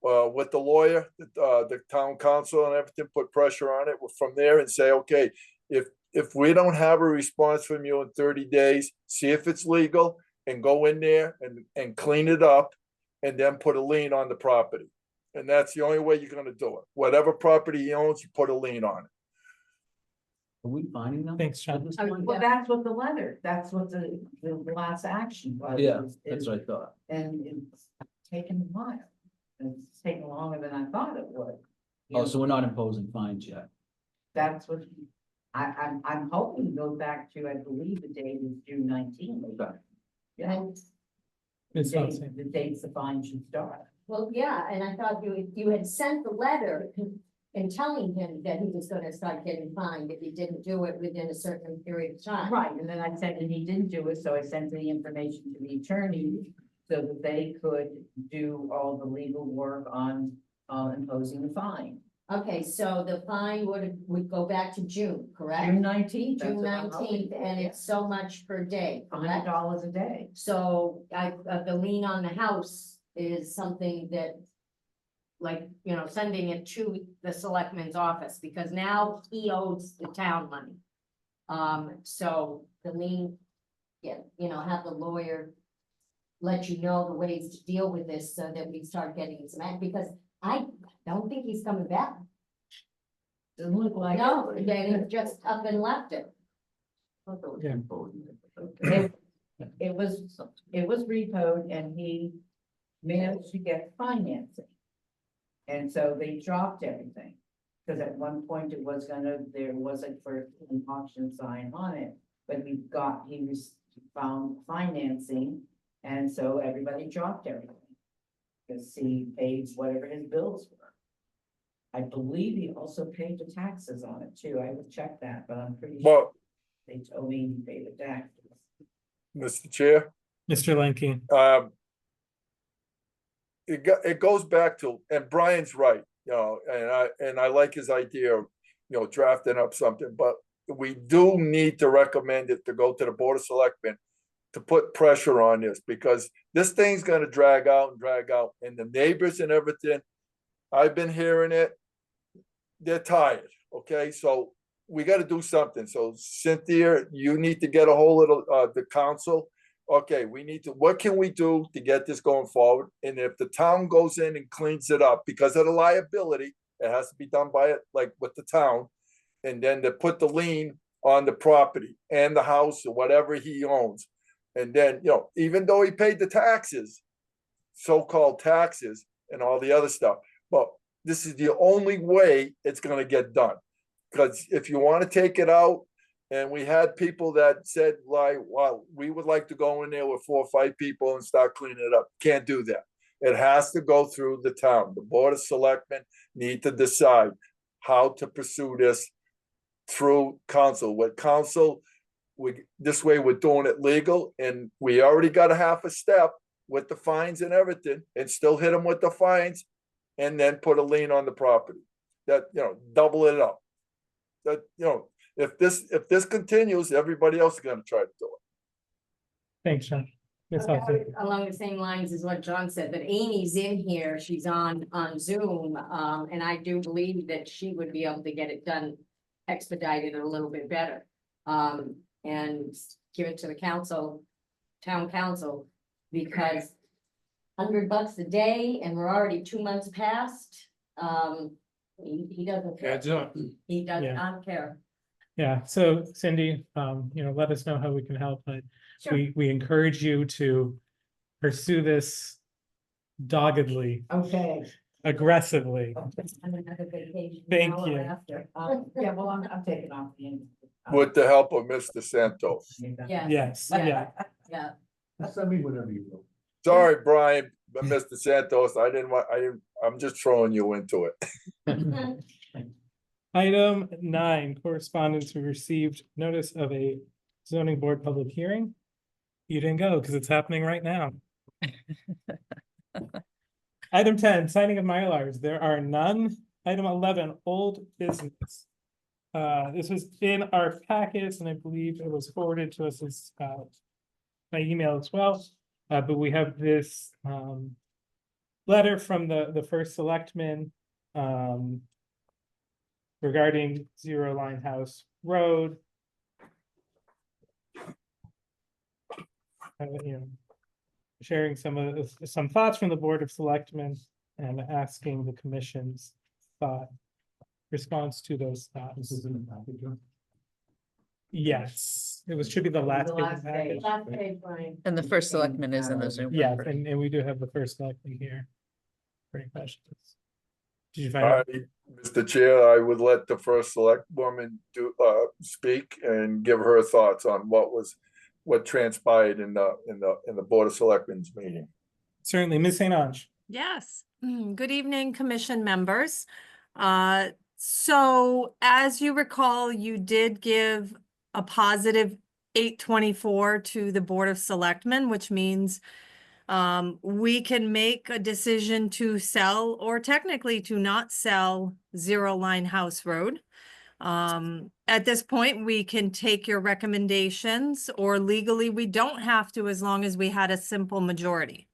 Speaker 9: with the lawyer, the town council and everything, put pressure on it from there and say, okay, if we don't have a response from you in 30 days, see if it's legal and go in there and clean it up and then put a lien on the property. And that's the only way you're gonna do it. Whatever property he owns, you put a lien on it.
Speaker 14: Are we finding them?
Speaker 1: Thanks, John.
Speaker 14: at this
Speaker 4: I mean,
Speaker 14: point?
Speaker 4: well, that's what the letter, that's what the last action was.
Speaker 14: Yeah,
Speaker 4: is-
Speaker 14: that's what I thought.
Speaker 4: And it's taken a while. It's taken longer than I thought it would. You
Speaker 14: Oh,
Speaker 4: know,
Speaker 14: so we're not imposing fines yet.
Speaker 4: That's what, I'm hoping to go back to, I believe the date is June 19th.
Speaker 14: Okay.
Speaker 4: Yeah,
Speaker 1: It's not saying.
Speaker 4: the dates the fine should start.
Speaker 5: Well, yeah, and I thought you had sent the letter and telling him that he was gonna start getting fined if he didn't do it within a certain period of time.
Speaker 4: Right, and then I said that he didn't do it, so I sent the information to the attorney so that they could do all the legal work on imposing the fine.
Speaker 5: Okay, so the fine would go back to June, correct?
Speaker 4: June 19th.
Speaker 5: June 19th, and it's so much per day, correct?
Speaker 4: $100 a day.
Speaker 5: So the lien on the house is something that, like, you know, sending it to the selectman's office, because now he owes the town money. So the lien, yeah, you know, have the lawyer let you know the ways to deal with this so that we start getting some, because I don't think he's coming back.
Speaker 4: Doesn't look like.
Speaker 5: No, they just up and left it.
Speaker 1: Yeah.
Speaker 4: It was repoed and he managed to get financing. And so they dropped everything. Because at one point it was there wasn't for an auction sign on it, but he found financing. And so everybody dropped everything. Because he paid whatever his bills were. I believe he also paid the taxes on it too. I would check that, but I'm pretty sure
Speaker 9: Well,
Speaker 4: they told me he paid the taxes.
Speaker 9: Mr. Chair,
Speaker 1: Mr. Lenke.
Speaker 9: it goes back to, and Brian's right, you know, and I like his idea of, you know, drafting up something, but we do need to recommend it to go to the Board of Selectmen to put pressure on this, because this thing's gonna drag out, and the neighbors and everything, I've been hearing it, they're tired, okay? So we gotta do something. So Cynthia, you need to get a hold of the council. Okay, what can we do to get this going forward? And if the town goes in and cleans it up because of the liability, it has to be done by it, like with the town. And then to put the lien on the property and the house or whatever he owns. And then, you know, even though he paid the taxes, so-called taxes and all the other stuff, but this is the only way it's gonna get done. Because if you want to take it out, and we had people that said, like, wow, we would like to go in there with 4 or 5 people and start cleaning it up. Can't do that. It has to go through the town. The Board of Selectmen need to decide how to pursue this through council. With council, this way we're doing it legal, and we already got a half a step with the fines and everything, and still hit them with the fines, and then put a lien on the property. That, you know, double it up. That, you know, if this continues, everybody else is gonna try to do it.
Speaker 1: Thanks, John. Ms.
Speaker 5: Okay,
Speaker 1: Hussey.
Speaker 5: along the same lines as what John said, that Amy's in here, she's on Zoom, and I do believe that she would be able to get it done expedited a little bit better. And give it to the council, town council, because $100 a day and we're already 2 months past, he doesn't care. He does
Speaker 1: Yeah.
Speaker 5: not care.
Speaker 1: Yeah, so Cindy, you know, let us know how we can help, but
Speaker 5: Sure.
Speaker 1: we encourage you to pursue this doggedly,
Speaker 4: Okay.
Speaker 1: aggressively.
Speaker 5: I'm another vacation.
Speaker 1: Thank
Speaker 5: now or
Speaker 1: you.
Speaker 5: After.
Speaker 4: Yeah, well, I'm taking off the end.
Speaker 9: With the help of Mr. Santos.
Speaker 5: Yeah.
Speaker 1: Yes, yeah.
Speaker 5: Yeah.
Speaker 13: Send me whatever you will.
Speaker 9: Sorry, Brian, but Mr. Santos, I'm just throwing you into it.
Speaker 1: Item 9, correspondence, we received notice of a zoning board public hearing. You didn't go because it's happening right now. Item 10, signing of Mylars, there are none. Item 11, old business. This was in our packets and I believe it was forwarded to us as by email as well. But we have this letter from the first selectman regarding Zero Line House Road. You know, sharing some thoughts from the Board of Selectmen and asking the commission's response to those thoughts.
Speaker 13: This is in the package, John?
Speaker 1: Yes, should be the last.
Speaker 4: The
Speaker 1: page of
Speaker 4: last
Speaker 1: the package.
Speaker 4: page.
Speaker 5: Last page, Brian.
Speaker 6: And the first selectman is in the Zoom.
Speaker 1: Yes,
Speaker 6: conference.
Speaker 1: and we do have the first selectman here. For any questions? Did you find
Speaker 9: I,
Speaker 1: out?
Speaker 9: Mr. Chair, I would let the first select woman speak and give her thoughts on what was what transpired in the Board of Selectmen's meeting.
Speaker 1: Certainly, Ms. St. Ange.
Speaker 15: Yes. Good evening, commission members. So as you recall, you did give a positive 824 to the Board of Selectmen, which means we can make a decision to sell or technically to not sell Zero Line House Road. At this point, we can take your recommendations, or legally we don't have to, as long as we had a simple majority.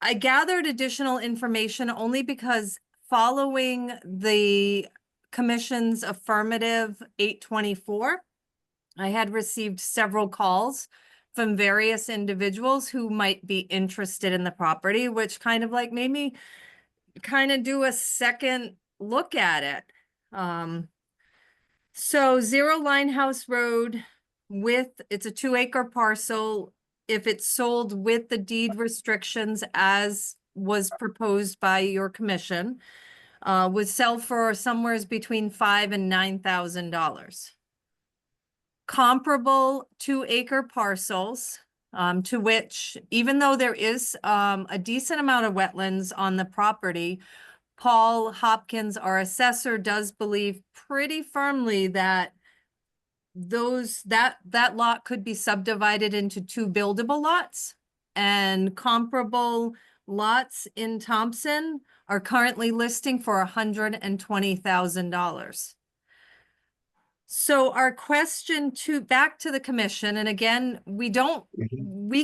Speaker 15: I gathered additional information only because following the commission's affirmative 824, I had received several calls from various individuals who might be interested in the property, which kind of like made me kind of do a second look at it. So Zero Line House Road it's a 2-acre parcel. If it's sold with the deed restrictions as was proposed by your commission, would sell for somewhere between $5,000 and $9,000. Comparable 2-acre parcels, to which, even though there is a decent amount of wetlands on the property, Paul Hopkins, our assessor, does believe pretty firmly that that lot could be subdivided into 2 buildable lots, and comparable lots in Thompson are currently listing for $120,000. So our question back to the commission, and again, we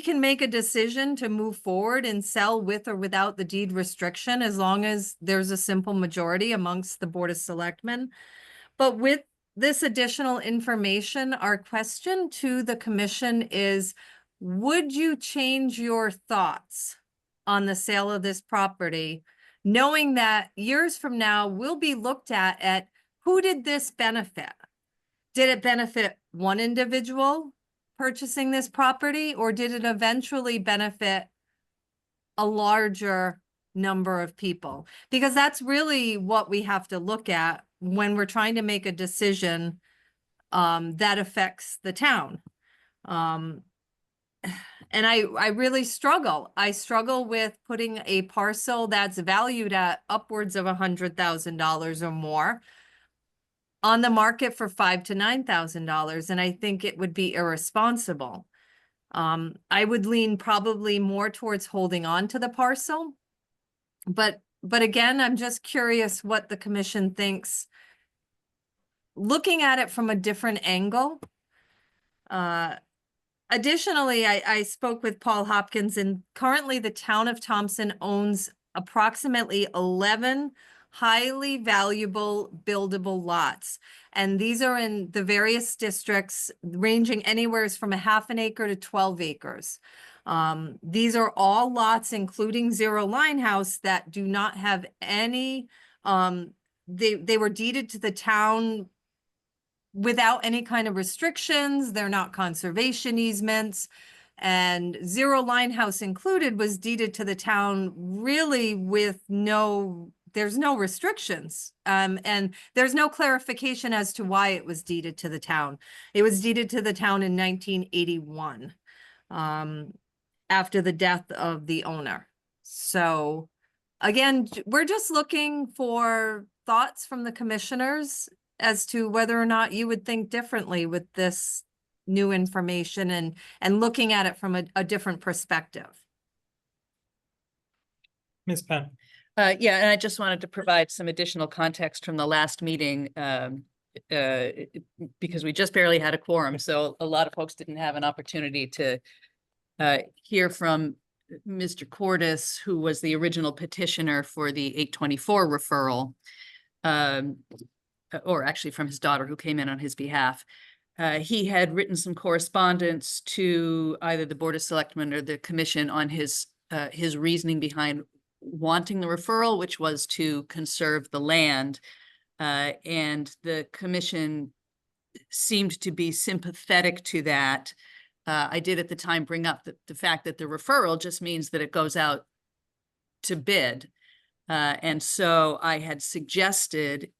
Speaker 15: can make a decision to move forward and sell with or without the deed restriction, as long as there's a simple majority amongst the Board of Selectmen. But with this additional information, our question to the commission is, would you change your thoughts on the sale of this property, knowing that years from now we'll be looked at who did this benefit? Did it benefit one individual purchasing this property, or did it eventually benefit a larger number of people? Because that's really what we have to look at when we're trying to make a decision that affects the town. And I really struggle. I struggle with putting a parcel that's valued at upwards of $100,000 or more on the market for $5,000 to $9,000, and I think it would be irresponsible. I would lean probably more towards holding on to the parcel, but again, I'm just curious what the commission thinks, looking at it from a different angle. Additionally, I spoke with Paul Hopkins, and currently the town of Thompson owns approximately 11 highly valuable buildable lots. And these are in the various districts, ranging anywhere from 1/2 acre to 12 acres. These are all lots, including Zero Line House, that do not have any, they were deeded to the town without any kind of restrictions. They're not conservation easements. And Zero Line House included was deeded to the town really with there's no restrictions. And there's no clarification as to why it was deeded to the town. It was deeded to the town in 1981, after the death of the owner. So again, we're just looking for thoughts from the commissioners as to whether or not you would think differently with this new information and looking at it from a different perspective.
Speaker 1: Ms. Penn.
Speaker 6: Yeah, and I just wanted to provide some additional context from the last meeting, because we just barely had a quorum, so a lot of folks didn't have an opportunity to hear from Mr. Cordis, who was the original petitioner for the 824 referral, or actually from his daughter, who came in on his behalf. He had written some correspondence to either the Board of Selectmen or the commission on his reasoning behind wanting the referral, which was to conserve the land. And the commission seemed to be sympathetic to that. I did at the time bring up the fact that the referral just means that it goes out to bid. And so I had suggested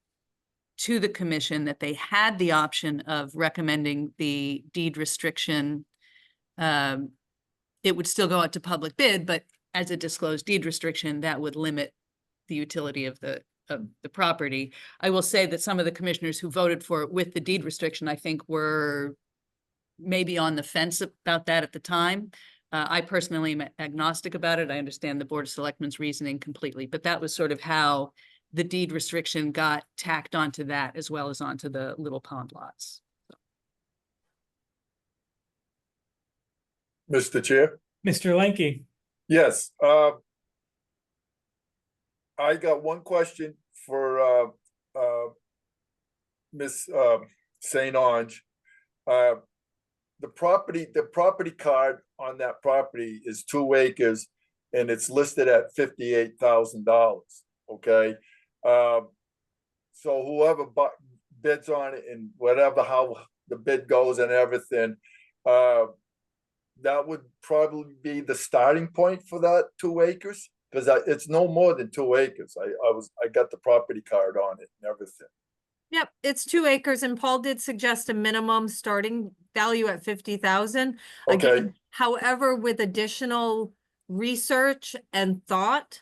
Speaker 6: to the commission that they had the option of recommending the deed restriction. It would still go out to public bid, but as a disclosed deed restriction, that would limit the utility of the property. I will say that some of the commissioners who voted for it with the deed restriction, I think were maybe on the fence about that at the time. I personally am agnostic about it. I understand the Board of Selectmen's reasoning completely, but that was sort of how the deed restriction got tacked onto that as well as onto the Little Pond lots.
Speaker 9: Mr. Chair?
Speaker 1: Mr. Lenky.
Speaker 9: Yes, I got one question for Miss St. Ange. The property card on that property is 2 acres and it's listed at $58,000, okay? So whoever bids on it and whatever, how the bid goes and everything, that would probably be the starting point for that 2 acres, because it's no more than 2 acres. I got the property card on it and everything.
Speaker 15: Yep, it's 2 acres, and Paul did suggest a minimum starting value at 50,000.
Speaker 9: Okay.
Speaker 15: Again, however, with additional research and thought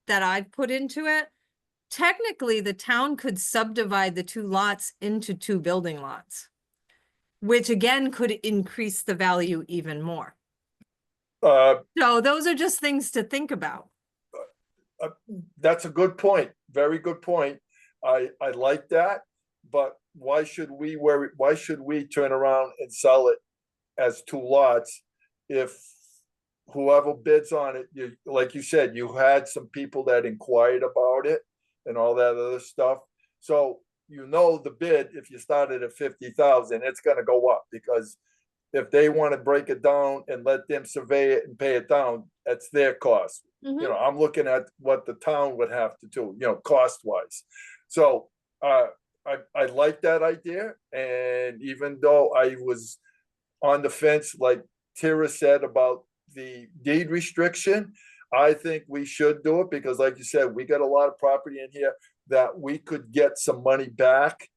Speaker 15: that I've put into it, technically the town could subdivide the 2 lots into 2 building lots, which again could increase the value even more. So those are just things to think about.
Speaker 9: That's a good point. Very good point. I like that, but why should we turn around and sell it as 2 lots if whoever bids on it, like you said, you had some people that inquired about it and all that other stuff. So the bid, if you started at 50,000, it's gonna go up, because if they want to break it down and let them survey it and pay it down, that's their cost. I'm looking at what the town would have to do, cost wise. So I like that idea. And even though I was on the fence, like Tara said about the deed restriction, I think we should do it, because like you said, we got a lot of property in here that we could get some money back,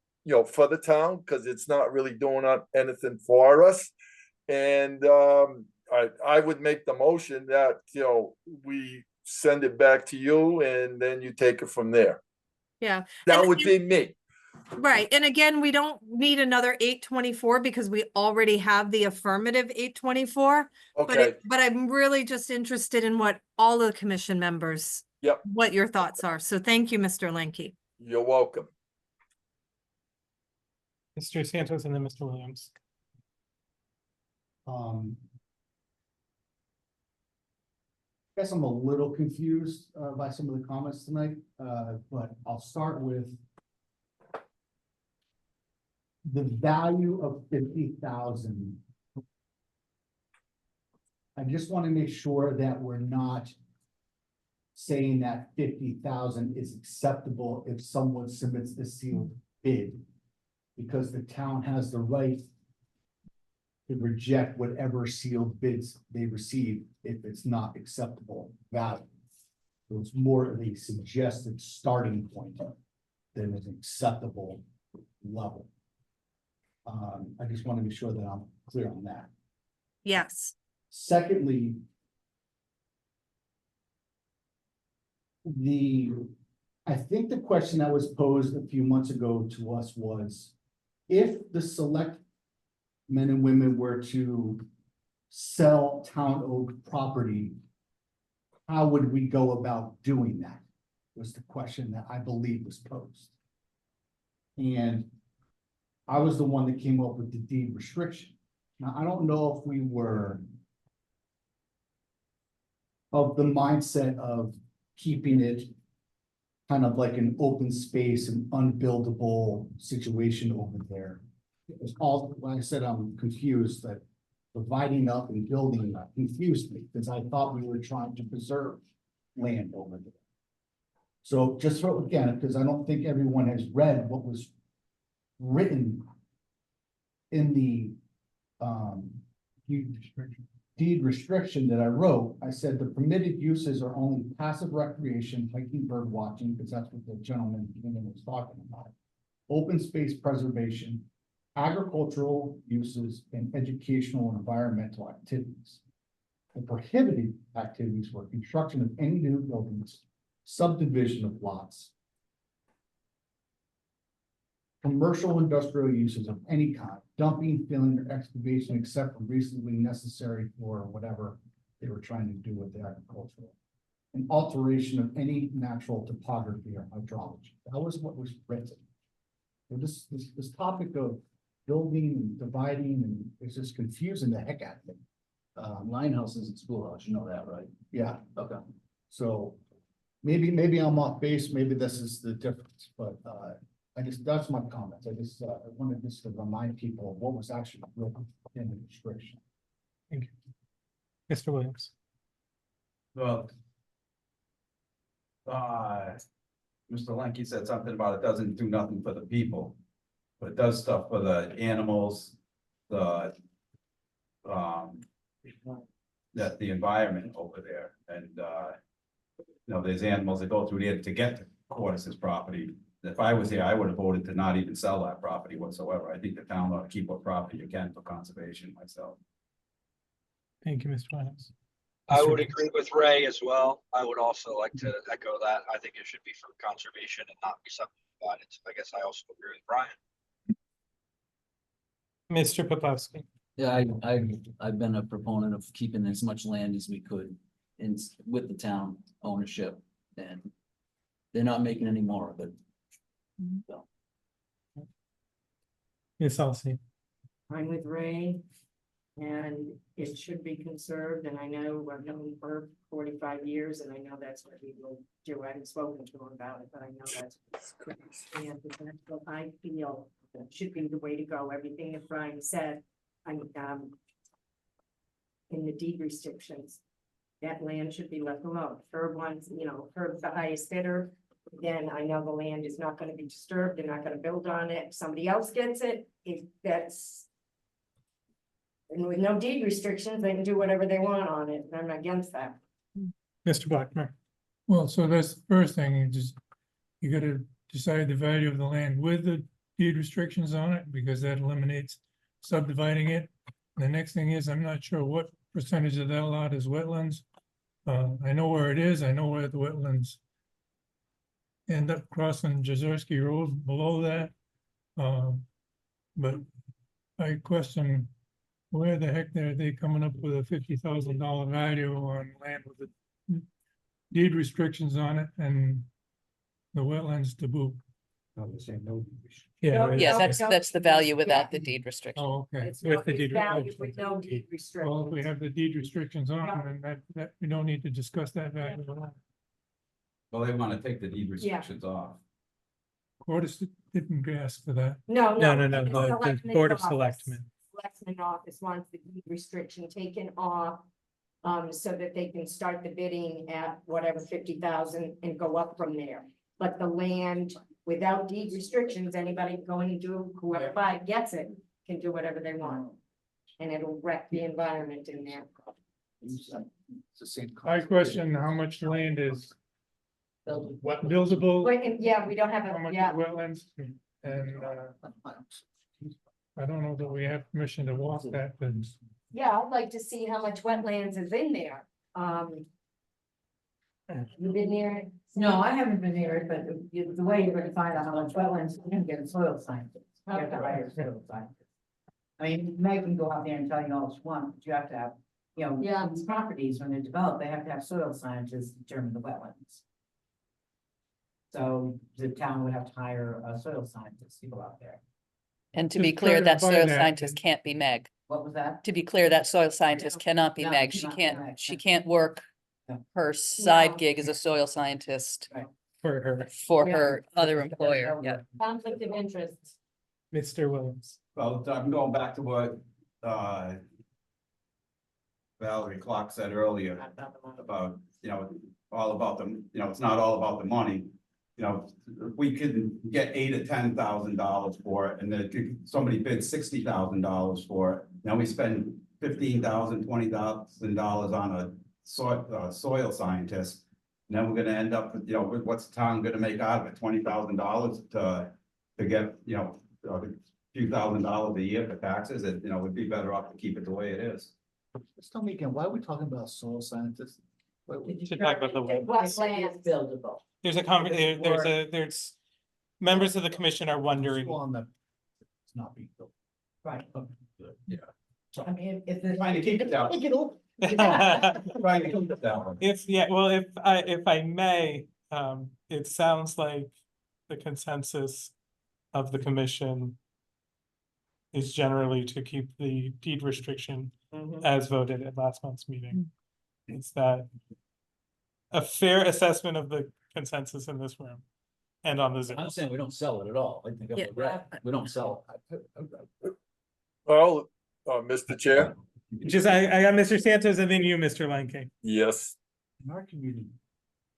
Speaker 9: for the town, because it's not really doing anything for us. And I would make the motion that, we send it back to you and then you take it from there.
Speaker 15: Yeah.
Speaker 9: That
Speaker 15: And
Speaker 9: would be me.
Speaker 15: right. And again, we don't need another 824 because we already have the affirmative 824.
Speaker 9: Okay.
Speaker 15: But I'm really just interested in what all of the commission members,
Speaker 9: Yep.
Speaker 15: what your thoughts are. So thank you, Mr. Lenky.
Speaker 9: You're welcome.
Speaker 1: Mr. Santos and then Mr. Williams.
Speaker 13: I guess I'm a little confused by some of the comments tonight, but I'll start with the value of 50,000. I just want to make sure that we're not saying that 50,000 is acceptable if someone submits the sealed bid, because the town has the right to reject whatever sealed bids they receive if it's not acceptable value. So it's more of a suggested starting point than an acceptable level. I just want to be sure that I'm clear on that.
Speaker 15: Yes.
Speaker 13: Secondly, I think the question that was posed a few months ago to us was, if the select men and women were to sell town-owned property, how would we go about doing that? Was the question that I believe was posed. And I was the one that came up with the deed restriction. Now, I don't know if we were of the mindset of keeping it kind of like an open space and unbuildable situation over there. It was all, when I said I'm confused, that dividing up and building confused me, because I thought we were trying to preserve land over there. So just for, again, because I don't think everyone has read what was written in the deed restriction that I wrote. I said the permitted uses are only passive recreation, hiking, bird watching, because that's what the gentleman was talking about. open space preservation, agricultural uses, and educational and environmental activities. The prohibited activities were construction of any new buildings, subdivision of lots, commercial industrial uses of any kind, dumping, filling, or excavation except for reasonably necessary for whatever they were trying to do with the agricultural. An alteration of any natural topography or hydrology. That was what was written. So this topic of building and dividing, and it's just confusing the heck out of me.
Speaker 14: Line house isn't schoolhouse, you know that, right?
Speaker 13: Yeah,
Speaker 14: Okay.
Speaker 13: so maybe I'm off base, maybe this is the difference, but I just, that's my comments. I just I wanted just to remind people of what was actually written in the description.
Speaker 1: Mr. Williams.
Speaker 2: Well. Mr. Lenke said something about it doesn't do nothing for the people, but it does stuff for the animals, the. That the environment over there, and you know, there's animals that go through there to get to Cordes' property. If I was here, I would have voted to not even sell that property whatsoever. I think the town ought to keep what property you can for conservation myself.
Speaker 1: Thank you, Mr. Williams.
Speaker 10: I would agree with Ray as well. I would also like to echo that. I think it should be for conservation and not be subdivided. I guess I also agree with Brian.
Speaker 1: Mr. Popovsky.
Speaker 14: Yeah, I've been a proponent of keeping as much land as we could in, with the town ownership, and they're not making any more of it. So.
Speaker 1: Ms. Alsey.
Speaker 5: I'm with Ray. And it should be conserved, and I know I've known him for 45 years, and I know that's what he will do. I haven't spoken to him about it, but I know that's what I feel that should be the way to go. Everything that Brian said, I'm in the deed restrictions, that land should be left alone. Herb wants, you know, Herb's the highest bidder. Again, I know the land is not going to be disturbed. They're not going to build on it. If somebody else gets it, if that's. And with no deed restrictions, they can do whatever they want on it. I'm against that.
Speaker 1: Mr. Blackmer.
Speaker 16: Well, so that's the first thing, you gotta decide the value of the land with the deed restrictions on it, because that eliminates subdividing it. The next thing is, I'm not sure what percentage of that lot is wetlands. I know where it is, I know where the wetlands end up crossing Jezerski Road below that. But I question where the heck are they coming up with a $50,000 value on land with the deed restrictions on it and the wetlands to boot?
Speaker 1: Yeah.
Speaker 6: Yeah, that's the value without the deed restriction.
Speaker 1: Oh, okay.
Speaker 5: It's
Speaker 1: With the deed.
Speaker 5: value with no deed
Speaker 16: Well, if we
Speaker 5: restrictions.
Speaker 16: have the deed restrictions on, then that we don't need to discuss that value at all.
Speaker 2: Well, they want to take the deed restrictions off.
Speaker 16: Cordis didn't ask for that.
Speaker 5: No.
Speaker 1: No,
Speaker 5: the
Speaker 1: the
Speaker 5: selectmen's
Speaker 1: Board of
Speaker 5: office.
Speaker 1: Selectmen.
Speaker 5: Selectmen's office wants the deed restriction taken off. So that they can start the bidding at whatever 50,000 and go up from there. But the land without deed restrictions, anybody going to do, whoever gets it, can do whatever they want. And it'll wreck the environment in there.
Speaker 13: It's the same.
Speaker 16: I question how much land is buildable,
Speaker 5: Wait, yeah, we don't have
Speaker 16: how
Speaker 5: a,
Speaker 16: much is
Speaker 5: yeah,
Speaker 16: wetlands, and I don't know that we have permission to walk that, but
Speaker 5: yeah, I'd like to see how much wetlands is in there. You been there?
Speaker 4: No, I haven't been near it, but the way you're gonna find out how much wetlands, you're gonna get a soil scientist. You have to hire a soil scientist. I mean, Meg can go out there and tell you all she wants, but you have to have, you know,
Speaker 5: Yeah.
Speaker 4: these properties, when they're developed, they have to have soil scientists determine the wetlands. So the town would have to hire a soil scientist to go out there.
Speaker 6: And to
Speaker 16: Just
Speaker 6: be
Speaker 16: try
Speaker 6: clear,
Speaker 16: to
Speaker 6: that
Speaker 16: buy
Speaker 6: soil
Speaker 16: that.
Speaker 6: scientist can't be Meg.
Speaker 4: What was that?
Speaker 6: To be clear, that soil scientist cannot be
Speaker 4: No,
Speaker 6: Meg.
Speaker 4: she's
Speaker 6: She
Speaker 4: not
Speaker 6: can't,
Speaker 4: Meg,
Speaker 6: she
Speaker 4: no.
Speaker 6: can't work
Speaker 4: No.
Speaker 6: her side
Speaker 5: No.
Speaker 6: gig as a soil scientist
Speaker 1: For her,
Speaker 6: for
Speaker 5: Yeah.
Speaker 6: her other employer. Yeah.
Speaker 5: Conflict of interest.
Speaker 1: Mr. Williams.
Speaker 2: Well, I'm going back to what, Valerie Clark said earlier about, you know, all about them, you know, it's not all about the money. You know, we could get $8,000 or $10,000 for it, and then somebody bid $60,000 for it. Now we spend $15,000, $20,000 on a soil scientist. And then we're gonna end up, you know, what's the town gonna make out of it? $20,000 to to get, a few $1,000s a year for taxes, and, we'd be better off to keep it the way it is.
Speaker 13: Just tell me again, why are we talking about soil scientists?
Speaker 1: To talk about the way.
Speaker 4: What land is buildable?
Speaker 1: There's there's members of the commission are wondering.
Speaker 13: On the, it's not being built.
Speaker 4: Right.
Speaker 13: Yeah.
Speaker 4: I mean, if there's.
Speaker 2: Trying to keep it down.
Speaker 1: If,
Speaker 2: Trying to keep it down.
Speaker 1: yeah, well, if I may, it sounds like the consensus of the commission is generally to keep the deed restriction as voted at last month's meeting. Is that a fair assessment of the consensus in this room and on the Zoom?
Speaker 14: I'm saying we don't sell it at all. I think
Speaker 6: Yeah.
Speaker 14: I'm right. We don't sell it.
Speaker 9: Well, Mr. Chair,
Speaker 1: Just, I got Mr. Santos and then you, Mr. Lanking.
Speaker 9: yes.
Speaker 13: In our community,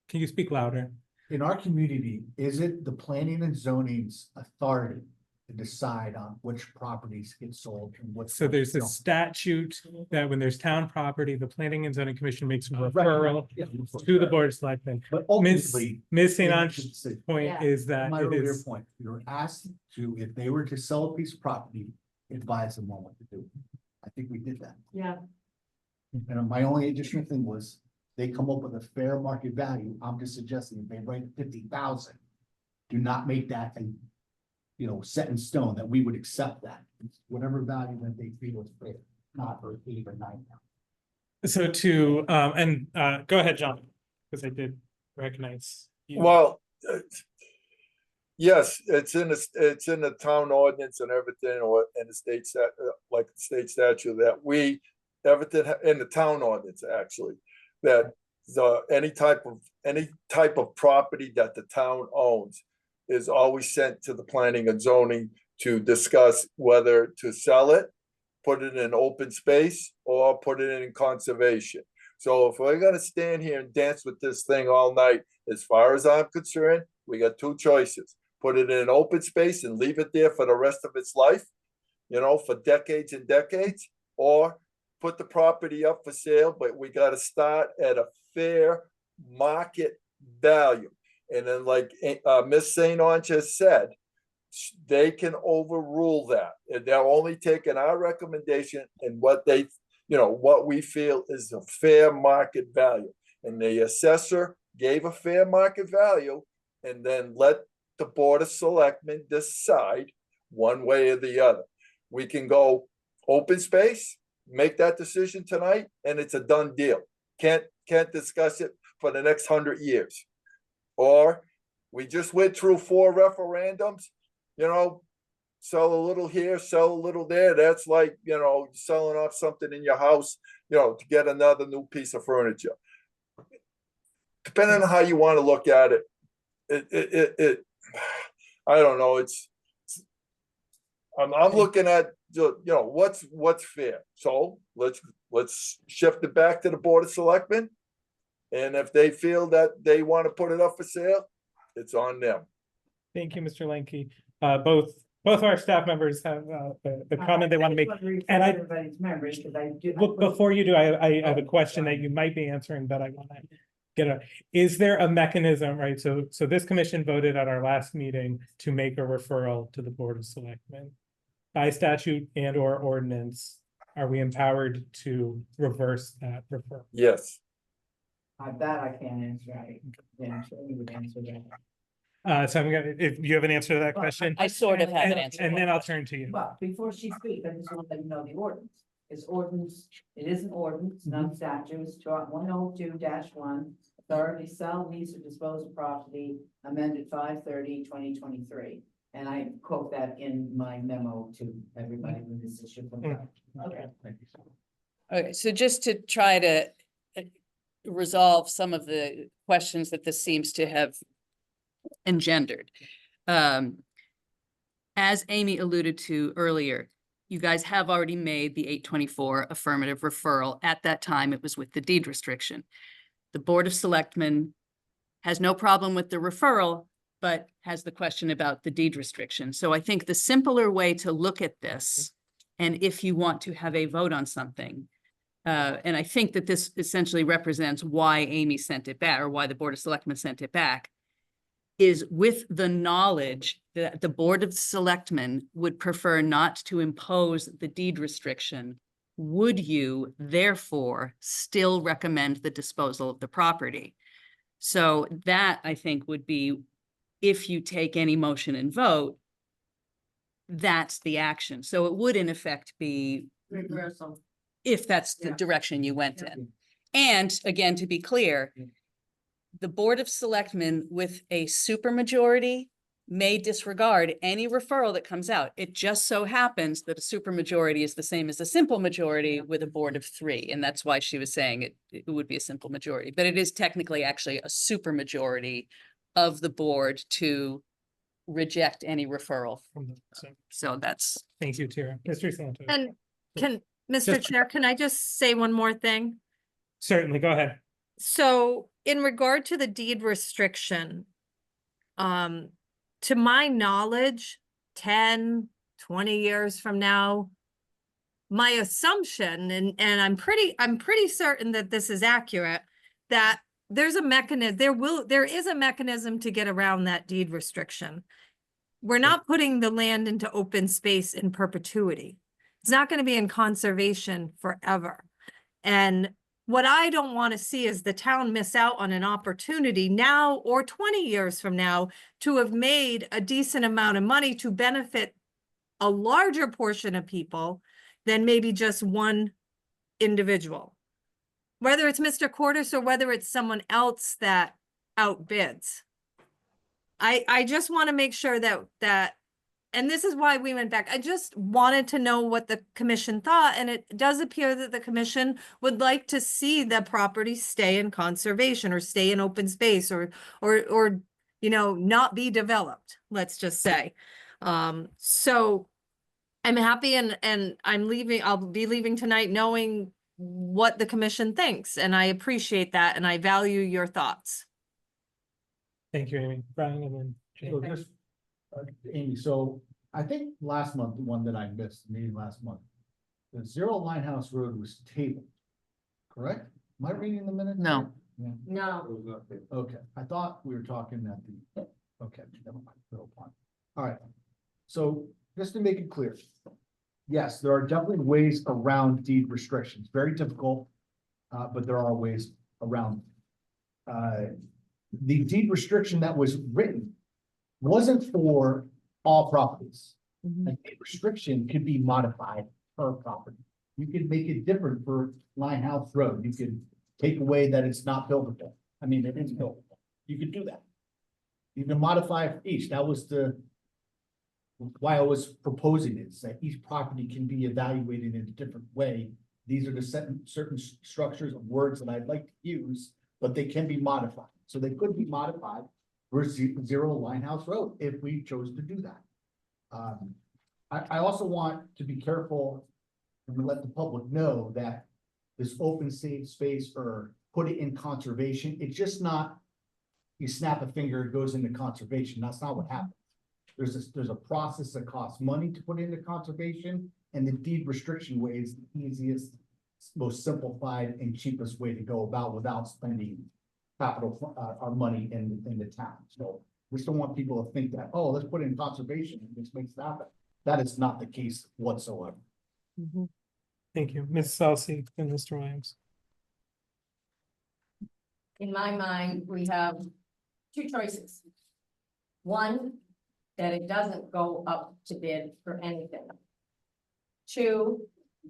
Speaker 1: Can you speak louder?
Speaker 13: in our community, is it the planning and zoning's authority to decide on which properties get sold and what?
Speaker 1: So there's a
Speaker 13: don't?
Speaker 1: statute that when there's town property, the Planning and Zoning Commission makes a
Speaker 13: Right.
Speaker 1: referral
Speaker 13: Yeah.
Speaker 1: to the Board of Selectmen.
Speaker 13: But
Speaker 1: Miss
Speaker 13: ultimately.
Speaker 1: St.
Speaker 13: they
Speaker 1: Ange's
Speaker 13: should say-
Speaker 1: point
Speaker 4: Yeah.
Speaker 1: is that
Speaker 13: My
Speaker 1: it
Speaker 13: earlier
Speaker 1: is,
Speaker 13: point, we were asked to, if they were to sell a piece of property, advise them on what to do. I think we did that.
Speaker 4: Yeah.
Speaker 13: And my only additional thing was, they come up with a fair market value. I'm just suggesting if they write 50,000, do not make that a, set in stone, that we would accept that. It's whatever value that they feel is fair, not for 8 or 9.
Speaker 1: so go ahead, John, because I did recognize you.
Speaker 9: Well, yes, it's in the town ordinance and everything, or in the state like the state statute that everything in the town ordinance, actually, that any type of property that the town owns is always sent to the planning and zoning to discuss whether to sell it, put it in open space, or put it in conservation. So if we're gonna stand here and dance with this thing all night, as far as I'm concerned, we got two choices. Put it in an open space and leave it there for the rest of its life, for decades and decades, or put the property up for sale, but we gotta start at a fair market value. And then like Miss St. Ange has said, they can overrule that. And they're only taking our recommendation and what what we feel is a fair market value. And the assessor gave a fair market value, and then let the Board of Selectmen decide one way or the other. We can go open space, make that decision tonight, and it's a done deal. Can't discuss it for the next 100 years. Or we just went through 4 referendums, sell a little here, sell a little there. That's like, selling off something in your house, to get another new piece of furniture. Depending on how you want to look at it, I don't know. I'm looking at, what's fair. So let's shift it back to the Board of Selectmen. And if they feel that they want to put it up for sale, it's on them.
Speaker 1: Thank you, Mr. Lanky. Both our staff members have the comment they want to make. And
Speaker 4: Everybody's memory, because I do.
Speaker 1: Look, before you do, I have a question that you might be answering, but I want to is there a mechanism, right? So this commission voted at our last meeting to make a referral to the Board of Selectmen. By statute and or ordinance, are we empowered to reverse that referral?
Speaker 9: Yes.
Speaker 4: That I can't answer. You would answer that.
Speaker 1: So I'm gonna, if you have an answer to that question.
Speaker 6: I sort of have an answer.
Speaker 1: And then I'll turn to you.
Speaker 4: But before she speaks, I just want to let you know the ordinance. It's ordinance, it is an ordinance, not statute, it's 102-1. Authority to sell, lease, or dispose of property amended 5/30/2023. And I quote that in my memo to everybody when this issue comes up. Okay.
Speaker 6: Okay, so just to try to resolve some of the questions that this seems to have engendered. As Amy alluded to earlier, you guys have already made the 824 affirmative referral. At that time, it was with the deed restriction. The Board of Selectmen has no problem with the referral, but has the question about the deed restriction. So I think the simpler way to look at this, and if you want to have a vote on something, and I think that this essentially represents why Amy sent it back, or why the Board of Selectmen sent it back. is with the knowledge that the Board of Selectmen would prefer not to impose the deed restriction, would you therefore still recommend the disposal of the property? So that, I think, would be, if you take any motion and vote, that's the action. So it would in effect be,
Speaker 5: Reversal.
Speaker 6: if that's the
Speaker 5: Yeah.
Speaker 6: direction you went in. And again, to be clear, the Board of Selectmen with a supermajority may disregard any referral that comes out. It just so happens that a supermajority is the same as a simple majority with a board of 3. And that's why she was saying it would be a simple majority, but it is technically actually a supermajority of the board to reject any referral. So that's,
Speaker 1: Thank you, Tara. Mr. Santos.
Speaker 15: And Mr.
Speaker 1: Just-
Speaker 15: Chair, can I just say one more thing?
Speaker 1: Certainly, go ahead.
Speaker 15: So in regard to the deed restriction, to my knowledge, 10, 20 years from now, my assumption, and I'm pretty certain that this is accurate, that there's a mechanism, there is a mechanism to get around that deed restriction. We're not putting the land into open space in perpetuity. It's not going to be in conservation forever. And what I don't want to see is the town miss out on an opportunity now or 20 years from now to have made a decent amount of money to benefit a larger portion of people than maybe just one individual. Whether it's Mr. Cordes or whether it's someone else that outbids. I just want to make sure that, and this is why we went back. I just wanted to know what the commission thought, and it does appear that the commission would like to see the property stay in conservation or stay in open space or, you know, not be developed, let's just say. So I'm happy and I'll be leaving tonight knowing what the commission thinks, and I appreciate that, and I value your thoughts.
Speaker 1: Thank you, Amy. Brian, and then Jay.
Speaker 13: So just, Amy, so I think last month, the one that I missed, the meeting last month, the Zero Linehouse Road was tabled, correct? Am I reading the minutes?
Speaker 6: No.
Speaker 13: Yeah.
Speaker 5: No,
Speaker 13: Okay, I thought we were talking at the, okay, never mind, Little Pond. All right, so just to make it clear, yes, there are definitely ways around deed restrictions, very difficult, but there are ways around. The deed restriction that was written wasn't for all properties. A deed restriction could be modified per property. You could make it different for Linehouse Road. You could take away that it's not buildable. I mean, it is buildable. You could do that. You can modify it for each. That was why I was proposing it, is that each property can be evaluated in a different way. These are the certain structures of words that I'd like to use, but they can be modified. So they could be modified for Zero Linehouse Road if we chose to do that. I also want to be careful and let the public know that this open space or put it in conservation, it's just not, you snap a finger, it goes into conservation. That's not what happens. There's a process that costs money to put into conservation, and the deed restriction way is the easiest, most simplified and cheapest way to go about without spending capital, our money in the town. So we still want people to think that, oh, let's put it in conservation and this makes it happen. That is not the case whatsoever.
Speaker 1: Thank you, Ms. Salsi and Mr. Williams.
Speaker 5: in my mind, we have two choices. One, that it doesn't go up to bid for anything. Two,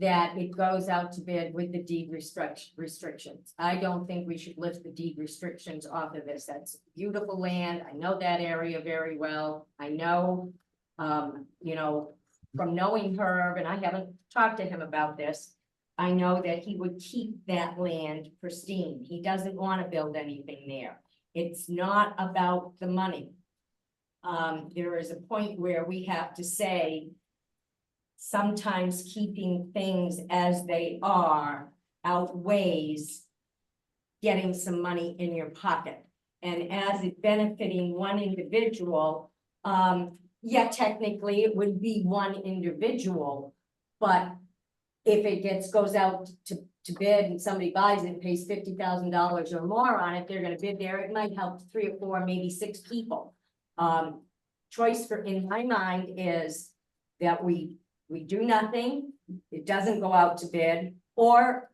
Speaker 5: that it goes out to bid with the deed restrictions. I don't think we should lift the deed restrictions off of this. That's beautiful land. I know that area very well. I know, you know, from knowing Herb, and I haven't talked to him about this, I know that he would keep that land pristine. He doesn't want to build anything there. It's not about the money. There is a point where we have to say, sometimes keeping things as they are outweighs getting some money in your pocket. And as it benefiting one individual, yeah, technically it would be one individual, but if it goes out to bid and somebody buys it and pays $50,000 or more on it, they're gonna bid there, it might help 3 or 4, maybe 6 people. choice for, in my mind, is that we do nothing, it doesn't go out to bid, or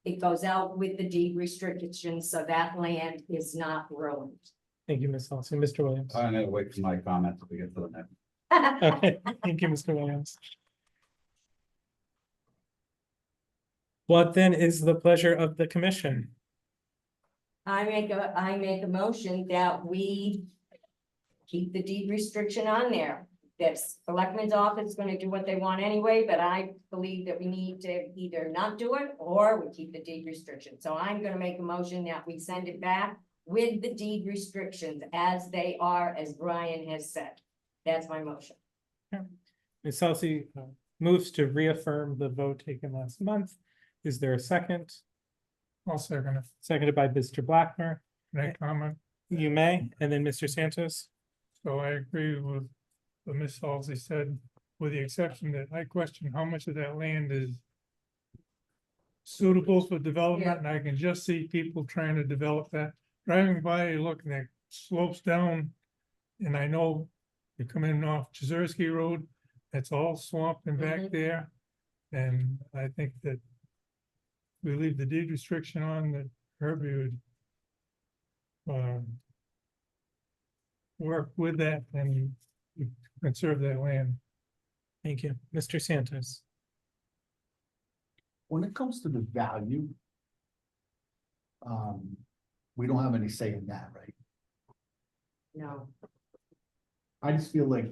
Speaker 5: it goes out with the deed restrictions, so that land is not ruined.
Speaker 1: Thank you, Ms. Halsey. Mr. Williams.
Speaker 2: I'm gonna wait for my comment till we get to the next.
Speaker 1: Okay, thank you, Mr. Williams. What then is the pleasure of the commission?
Speaker 5: I make a motion that we keep the deed restriction on there. That selectman's office is gonna do what they want anyway, but I believe that we need to either not do it or we keep the deed restriction. So I'm gonna make a motion that we send it back with the deed restrictions as they are, as Brian has said. That's my motion.
Speaker 1: Ms. Halsey moves to reaffirm the vote taken last month. Is there a second?
Speaker 16: I'll second it.
Speaker 1: Seconded by Mr. Blackmer.
Speaker 16: Can I comment?
Speaker 1: You may, and then Mr. Santos.
Speaker 16: So I agree with what Ms. Halsey said, with the exception that I question how much of that land is suitable for development, and I can just see people trying to develop that. Driving by, looking at slopes down, and I know you come in off Chesersky Road, it's all swamp and back there. And I think that we leave the deed restriction on, that Herbie would work with that and conserve that land.
Speaker 1: Thank you. Mr. Santos.
Speaker 13: When it comes to the value, we don't have any say in that, right?
Speaker 5: No.
Speaker 13: I just feel like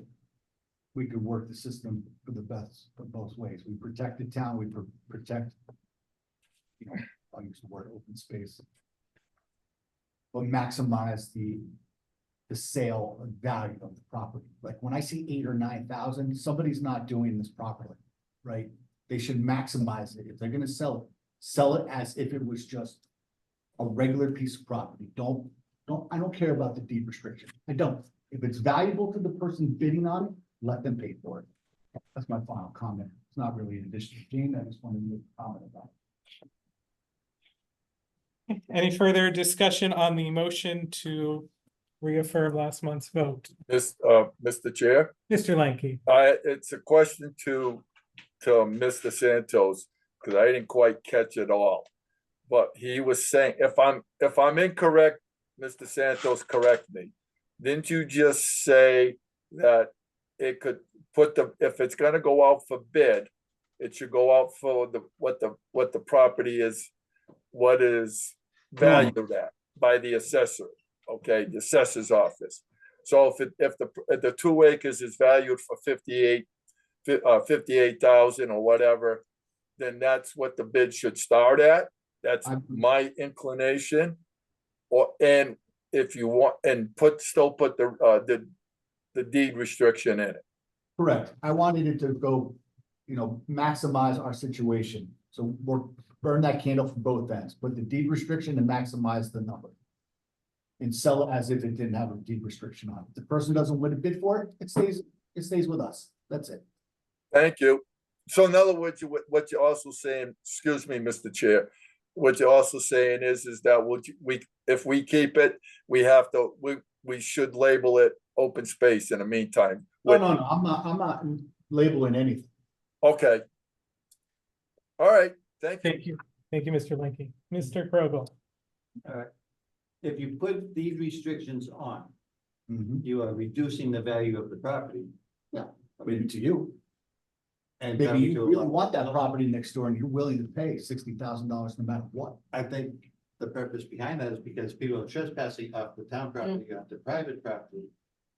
Speaker 13: we could work the system for the best of both ways. We protect the town, we protect, you know, I'll use the word open space, but maximize the sale and value of the property. Like when I see 8,000 or 9,000, somebody's not doing this properly, right? They should maximize it. If they're gonna sell it as if it was just a regular piece of property. I don't care about the deed restriction. I don't. If it's valuable to the person bidding on it, let them pay for it. That's my final comment. It's not really an addition. Gene, I just wanted to make a comment about it.
Speaker 1: Any further discussion on the motion to reaffirm last month's vote?
Speaker 9: Mr. Chair,
Speaker 1: Mr. Lanky.
Speaker 9: it's a question to Mr. Santos, because I didn't quite catch it all. But he was saying, if I'm incorrect, Mr. Santos, correct me. Didn't you just say that it could if it's gonna go out for bid, it should go out for what the property is, what is valued at by the assessor, okay, the assessor's office. So if the 2 acres is valued for 58,000 or whatever, then that's what the bid should start at. That's my inclination. And if you want, and still put the deed restriction in it.
Speaker 13: Correct. I wanted it to go, you know, maximize our situation. So we'll burn that candle from both ends, put the deed restriction and maximize the number. And sell it as if it didn't have a deed restriction on it. If the person doesn't win a bid for it, it stays with us. That's it.
Speaker 9: Thank you. So in other words, what you're also saying, excuse me, Mr. Chair, what you're also saying is that if we keep it, we should label it open space in the meantime.
Speaker 13: No, I'm not labeling anything.
Speaker 9: Okay. All right, thank you.
Speaker 1: Thank you. Thank you, Mr. Lanky. Mr. Krogel.
Speaker 17: If you put these restrictions on,
Speaker 13: Mhm.
Speaker 17: you are reducing the value of the property.
Speaker 13: Yeah, maybe to you.
Speaker 17: And
Speaker 13: Maybe
Speaker 17: coming
Speaker 13: you
Speaker 17: to a
Speaker 13: really
Speaker 17: lot-
Speaker 13: want that property next door and you're willing to pay $60,000 no matter what.
Speaker 17: I think the purpose behind that is because people are trespassing off the town property, onto private property.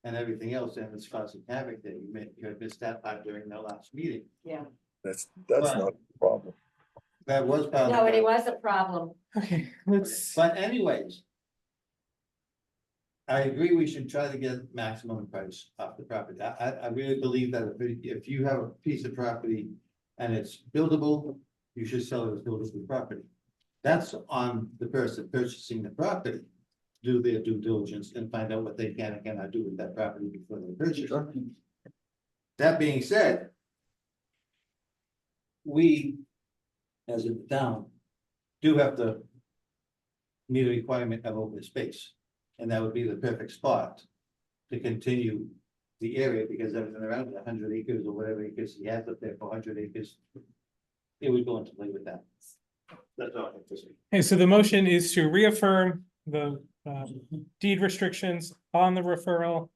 Speaker 17: And everything else, and it's causing havoc that you had missed that part during the last meeting.
Speaker 5: Yeah.
Speaker 9: That's not a problem.
Speaker 17: That was part of
Speaker 5: No, and it
Speaker 17: it.
Speaker 5: was a problem.
Speaker 1: Okay, let's.
Speaker 17: But anyways. I agree, we should try to get maximum price off the property. I really believe that if you have a piece of property and it's buildable, you should sell it as buildable property. That's on the person purchasing the property. Do their due diligence and find out what they can and cannot do with that property before they purchase. That being said, we, as a town, do have to meet a requirement of open space. And that would be the perfect spot to continue the area, because everything around 100 acres or whatever acres he has up there for 100 acres. It would go into play with that. That's all I have to say.
Speaker 1: Okay, so the motion is to reaffirm the deed restrictions on the referral.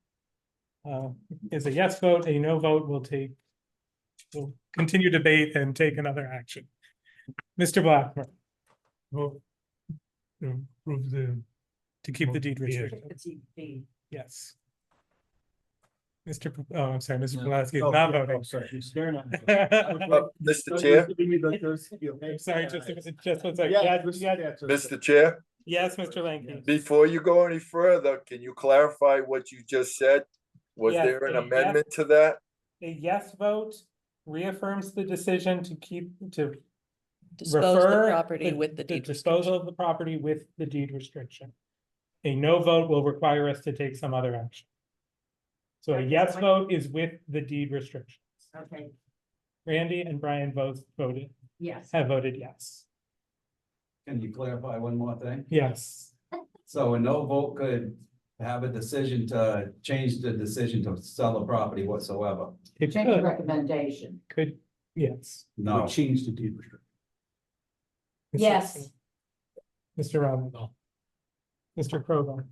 Speaker 1: Is a yes vote, a no vote will continue debate and take another action. Mr. Blackmer,
Speaker 16: Vote. To approve the,
Speaker 1: to keep the deed
Speaker 16: Yeah.
Speaker 1: restrictions, yes. Oh, I'm sorry, Mr.
Speaker 13: No.
Speaker 1: Pulaski is
Speaker 13: Oh,
Speaker 1: not
Speaker 13: yeah,
Speaker 1: voting.
Speaker 13: oh, sorry, he's staring at me.
Speaker 9: Mr. Chair,
Speaker 1: Sorry, just one second.
Speaker 13: Yeah,
Speaker 9: Mr. Chair,
Speaker 1: Yes, Mr. Lanky.
Speaker 9: before you go any further, can you clarify what you just said? Was
Speaker 1: Yes,
Speaker 9: there an
Speaker 1: a yes.
Speaker 9: amendment to that?
Speaker 1: A yes vote reaffirms the decision to
Speaker 6: Dispose the
Speaker 1: refer
Speaker 6: property with the deed
Speaker 1: disposal of the property with the deed restriction. A no vote will require us to take some other action. So a yes vote is with the deed restrictions.
Speaker 4: Okay,
Speaker 1: Randy and Brian both
Speaker 4: yes.
Speaker 1: have voted yes.
Speaker 2: Can you clarify one more thing?
Speaker 1: Yes,
Speaker 2: So a no vote could have a decision to change the decision to sell the property whatsoever?
Speaker 1: it
Speaker 4: Change the
Speaker 1: could,
Speaker 4: recommendation.
Speaker 1: yes.
Speaker 2: No.
Speaker 13: Change the deed restriction.
Speaker 4: Yes.
Speaker 1: Mr. Robbins. Mr. Kroger.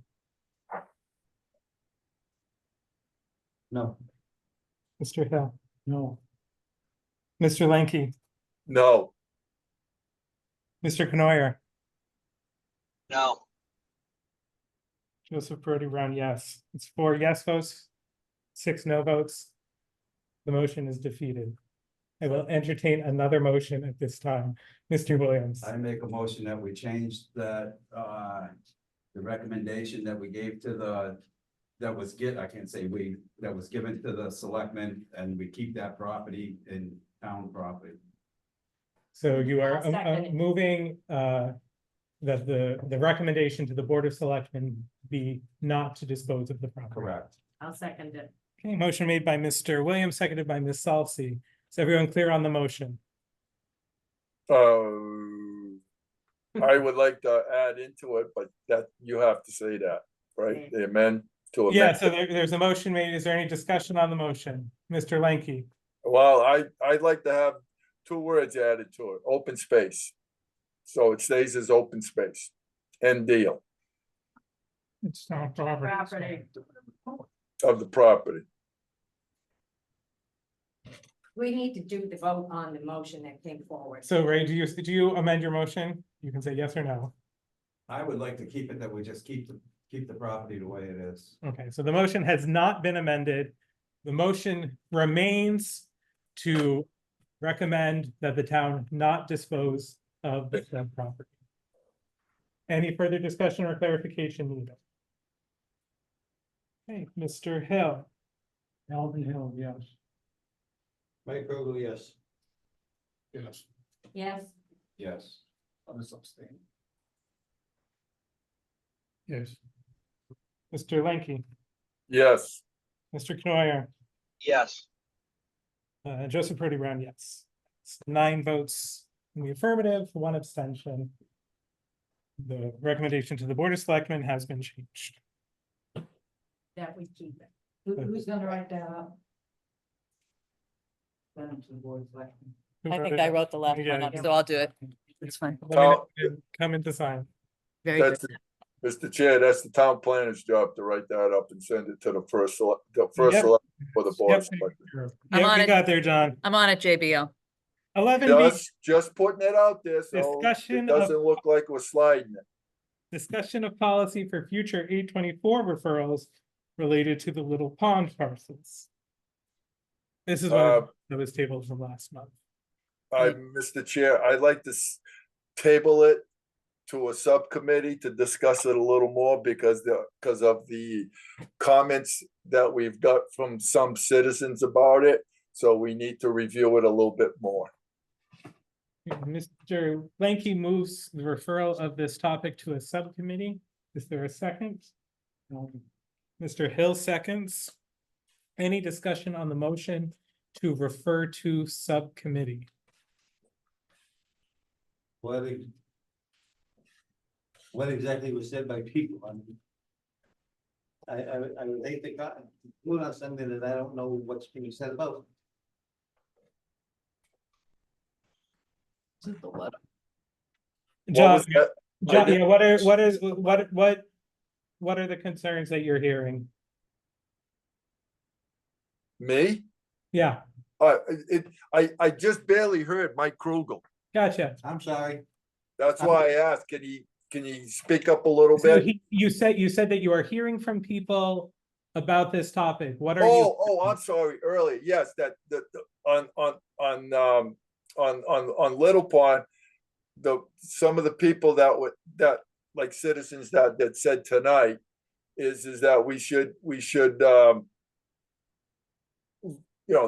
Speaker 17: No.
Speaker 1: Mr. Hill.
Speaker 13: No.
Speaker 1: Mr. Lanky.
Speaker 9: No,
Speaker 1: Mr. Canoyer.
Speaker 10: No,
Speaker 1: Joseph Brody Brown, yes. It's 4 yes votes, 6 no votes. The motion is defeated. I will entertain another motion at this time. Mr. Williams.
Speaker 2: I make a motion that we change that, the recommendation that we gave to that was given to the selectmen, and we keep that property in town property.
Speaker 1: So you are
Speaker 5: I'll second it.
Speaker 1: moving that the recommendation to the Board of Selectmen be not to dispose of the property.
Speaker 2: Correct.
Speaker 4: I'll second it.
Speaker 1: Okay, motion made by Mr. Williams, seconded by Ms. Salsi. Is everyone clear on the motion?
Speaker 9: I would like to add into it, but that you have to say that, right? The amend to amend.
Speaker 1: Yeah, so there's a motion made. Is there any discussion on the motion? Mr. Lanky,
Speaker 9: Well, I'd like to have 2 words added to it, open space. So it stays as open space. End deal
Speaker 16: It's town property.
Speaker 4: Property.
Speaker 9: of the property.
Speaker 5: We need to do the vote on the motion that came forward.
Speaker 1: so Ray, do you amend your motion? You can say yes or no.
Speaker 2: I would like to keep it that we just keep the property the way it is.
Speaker 1: Okay, so the motion has not been amended. The motion remains to recommend that the town not dispose of the said property. Any further discussion or clarification needed? Okay, Mr. Hill.
Speaker 13: Alvin Hill, yes.
Speaker 17: Mike Kroger, yes.
Speaker 13: Yes.
Speaker 5: Yes,
Speaker 2: Yes.
Speaker 13: Others abstain.
Speaker 16: Yes.
Speaker 1: Mr. Lanky,
Speaker 9: Yes,
Speaker 1: Mr. Knoyer,
Speaker 10: yes,
Speaker 1: Joseph Purdy Brown, yes. It's 9 votes in the affirmative, 1 abstention. The recommendation to the Board of Selectmen has been changed.
Speaker 4: That we keep it. Who's gonna write that up? Send it to the board of selectmen.
Speaker 1: Who
Speaker 6: I think
Speaker 1: voted?
Speaker 6: I wrote the last
Speaker 1: Yeah,
Speaker 6: one up,
Speaker 1: you-
Speaker 6: so I'll do it. It's fine.
Speaker 1: Let me know when you come in to sign.
Speaker 6: Very
Speaker 9: that's,
Speaker 6: good.
Speaker 9: Mr. Chair, that's the town planner's job to write that up and send it to the first select for the board.
Speaker 1: Yep.
Speaker 9: of selectmen.
Speaker 6: I'm
Speaker 1: Yeah,
Speaker 6: on
Speaker 1: you
Speaker 6: it.
Speaker 1: got there, John.
Speaker 6: I'm on it, JBL.
Speaker 1: 11B,
Speaker 9: Just putting it out there, so
Speaker 1: Discussion
Speaker 9: it
Speaker 1: of-
Speaker 9: doesn't look like we're sliding it.
Speaker 1: discussion of policy for future 824 referrals related to the Little Pond parcels. This is one that was tabled from last month.
Speaker 9: Mr. Chair, I'd like to table it to a subcommittee to discuss it a little more because of the comments that we've got from some citizens about it. So we need to review it a little bit more.
Speaker 1: Mr. Lanky moves the referral of this topic to a subcommittee. Is there a second? Mr. Hill seconds. Any discussion on the motion to refer to subcommittee?
Speaker 17: What exactly was said by people? I mean, I would hate to conclude on something that I don't know what's being said about.
Speaker 14: Is it the letter?
Speaker 9: What
Speaker 1: John,
Speaker 9: was that?
Speaker 1: John,
Speaker 9: didn't-
Speaker 1: yeah, what are the concerns that you're hearing?
Speaker 9: Me?
Speaker 1: Yeah,
Speaker 9: I just barely heard Mike Krugel.
Speaker 1: gotcha.
Speaker 17: I'm sorry.
Speaker 9: That's why I asked, can you speak up a little
Speaker 1: So
Speaker 9: bit?
Speaker 1: you said that you are hearing from people about this topic. What are you?
Speaker 9: Oh, I'm sorry, earlier, yes, on Little Pond, some of the people that like citizens that said tonight is that we should,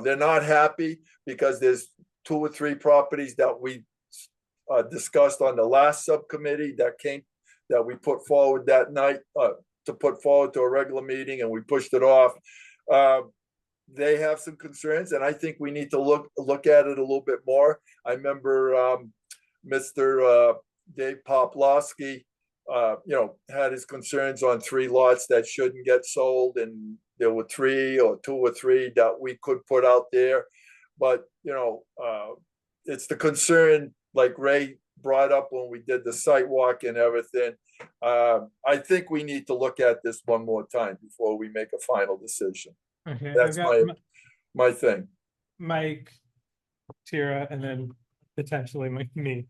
Speaker 9: they're not happy because there's 2 or 3 properties that we discussed on the last subcommittee that we put forward that night, to put forward to a regular meeting, and we pushed it off. They have some concerns, and I think we need to look at it a little bit more. I remember Mr. Dave Poplawski, had his concerns on 3 lots that shouldn't get sold, and there were 2 or 3 that we could put out there. But, it's the concern, like Ray brought up when we did the site walk and everything. I think we need to look at this one more time before we make a final decision.
Speaker 1: Okay,
Speaker 9: That's
Speaker 1: I've got
Speaker 9: my thing.
Speaker 1: Mike, Tira, and then potentially me.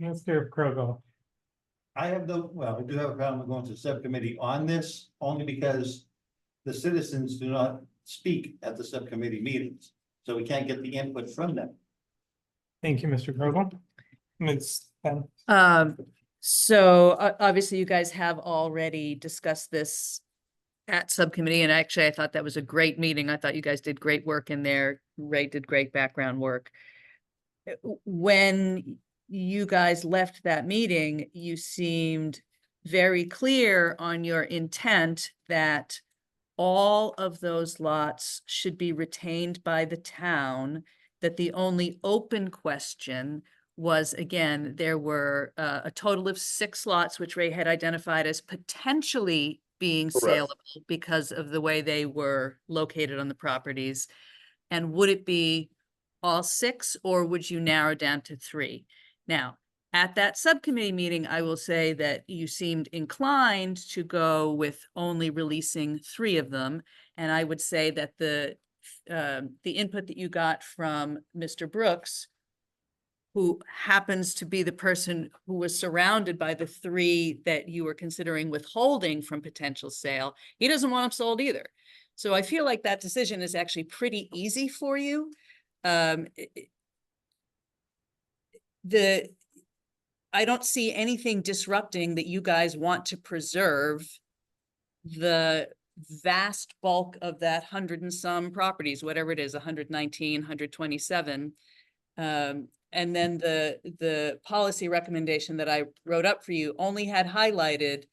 Speaker 1: Mr. Krogel.
Speaker 17: I do have a problem with going to subcommittee on this, only because the citizens do not speak at the subcommittee meetings. So we can't get the input from them.
Speaker 1: Thank you, Mr. Krogel. Ms. Penn.
Speaker 6: So obviously you guys have already discussed this at subcommittee, and actually I thought that was a great meeting. I thought you guys did great work in there. Ray did great background work. When you guys left that meeting, you seemed very clear on your intent that all of those lots should be retained by the town, that the only open question was, again, there were a total of 6 lots, which Ray had identified as potentially being
Speaker 9: Correct.
Speaker 6: saleable because of the way they were located on the properties. And would it be all 6, or would you narrow down to 3? Now, at that subcommittee meeting, I will say that you seemed inclined to go with only releasing 3 of them. And I would say that the input that you got from Mr. Brooks, who happens to be the person who was surrounded by the 3 that you were considering withholding from potential sale, he doesn't want them sold either. So I feel like that decision is actually pretty easy for you. I don't see anything disrupting that you guys want to preserve the vast bulk of that 100 and some properties, whatever it is, 119, 127. And then the policy recommendation that I wrote up for you only had highlighted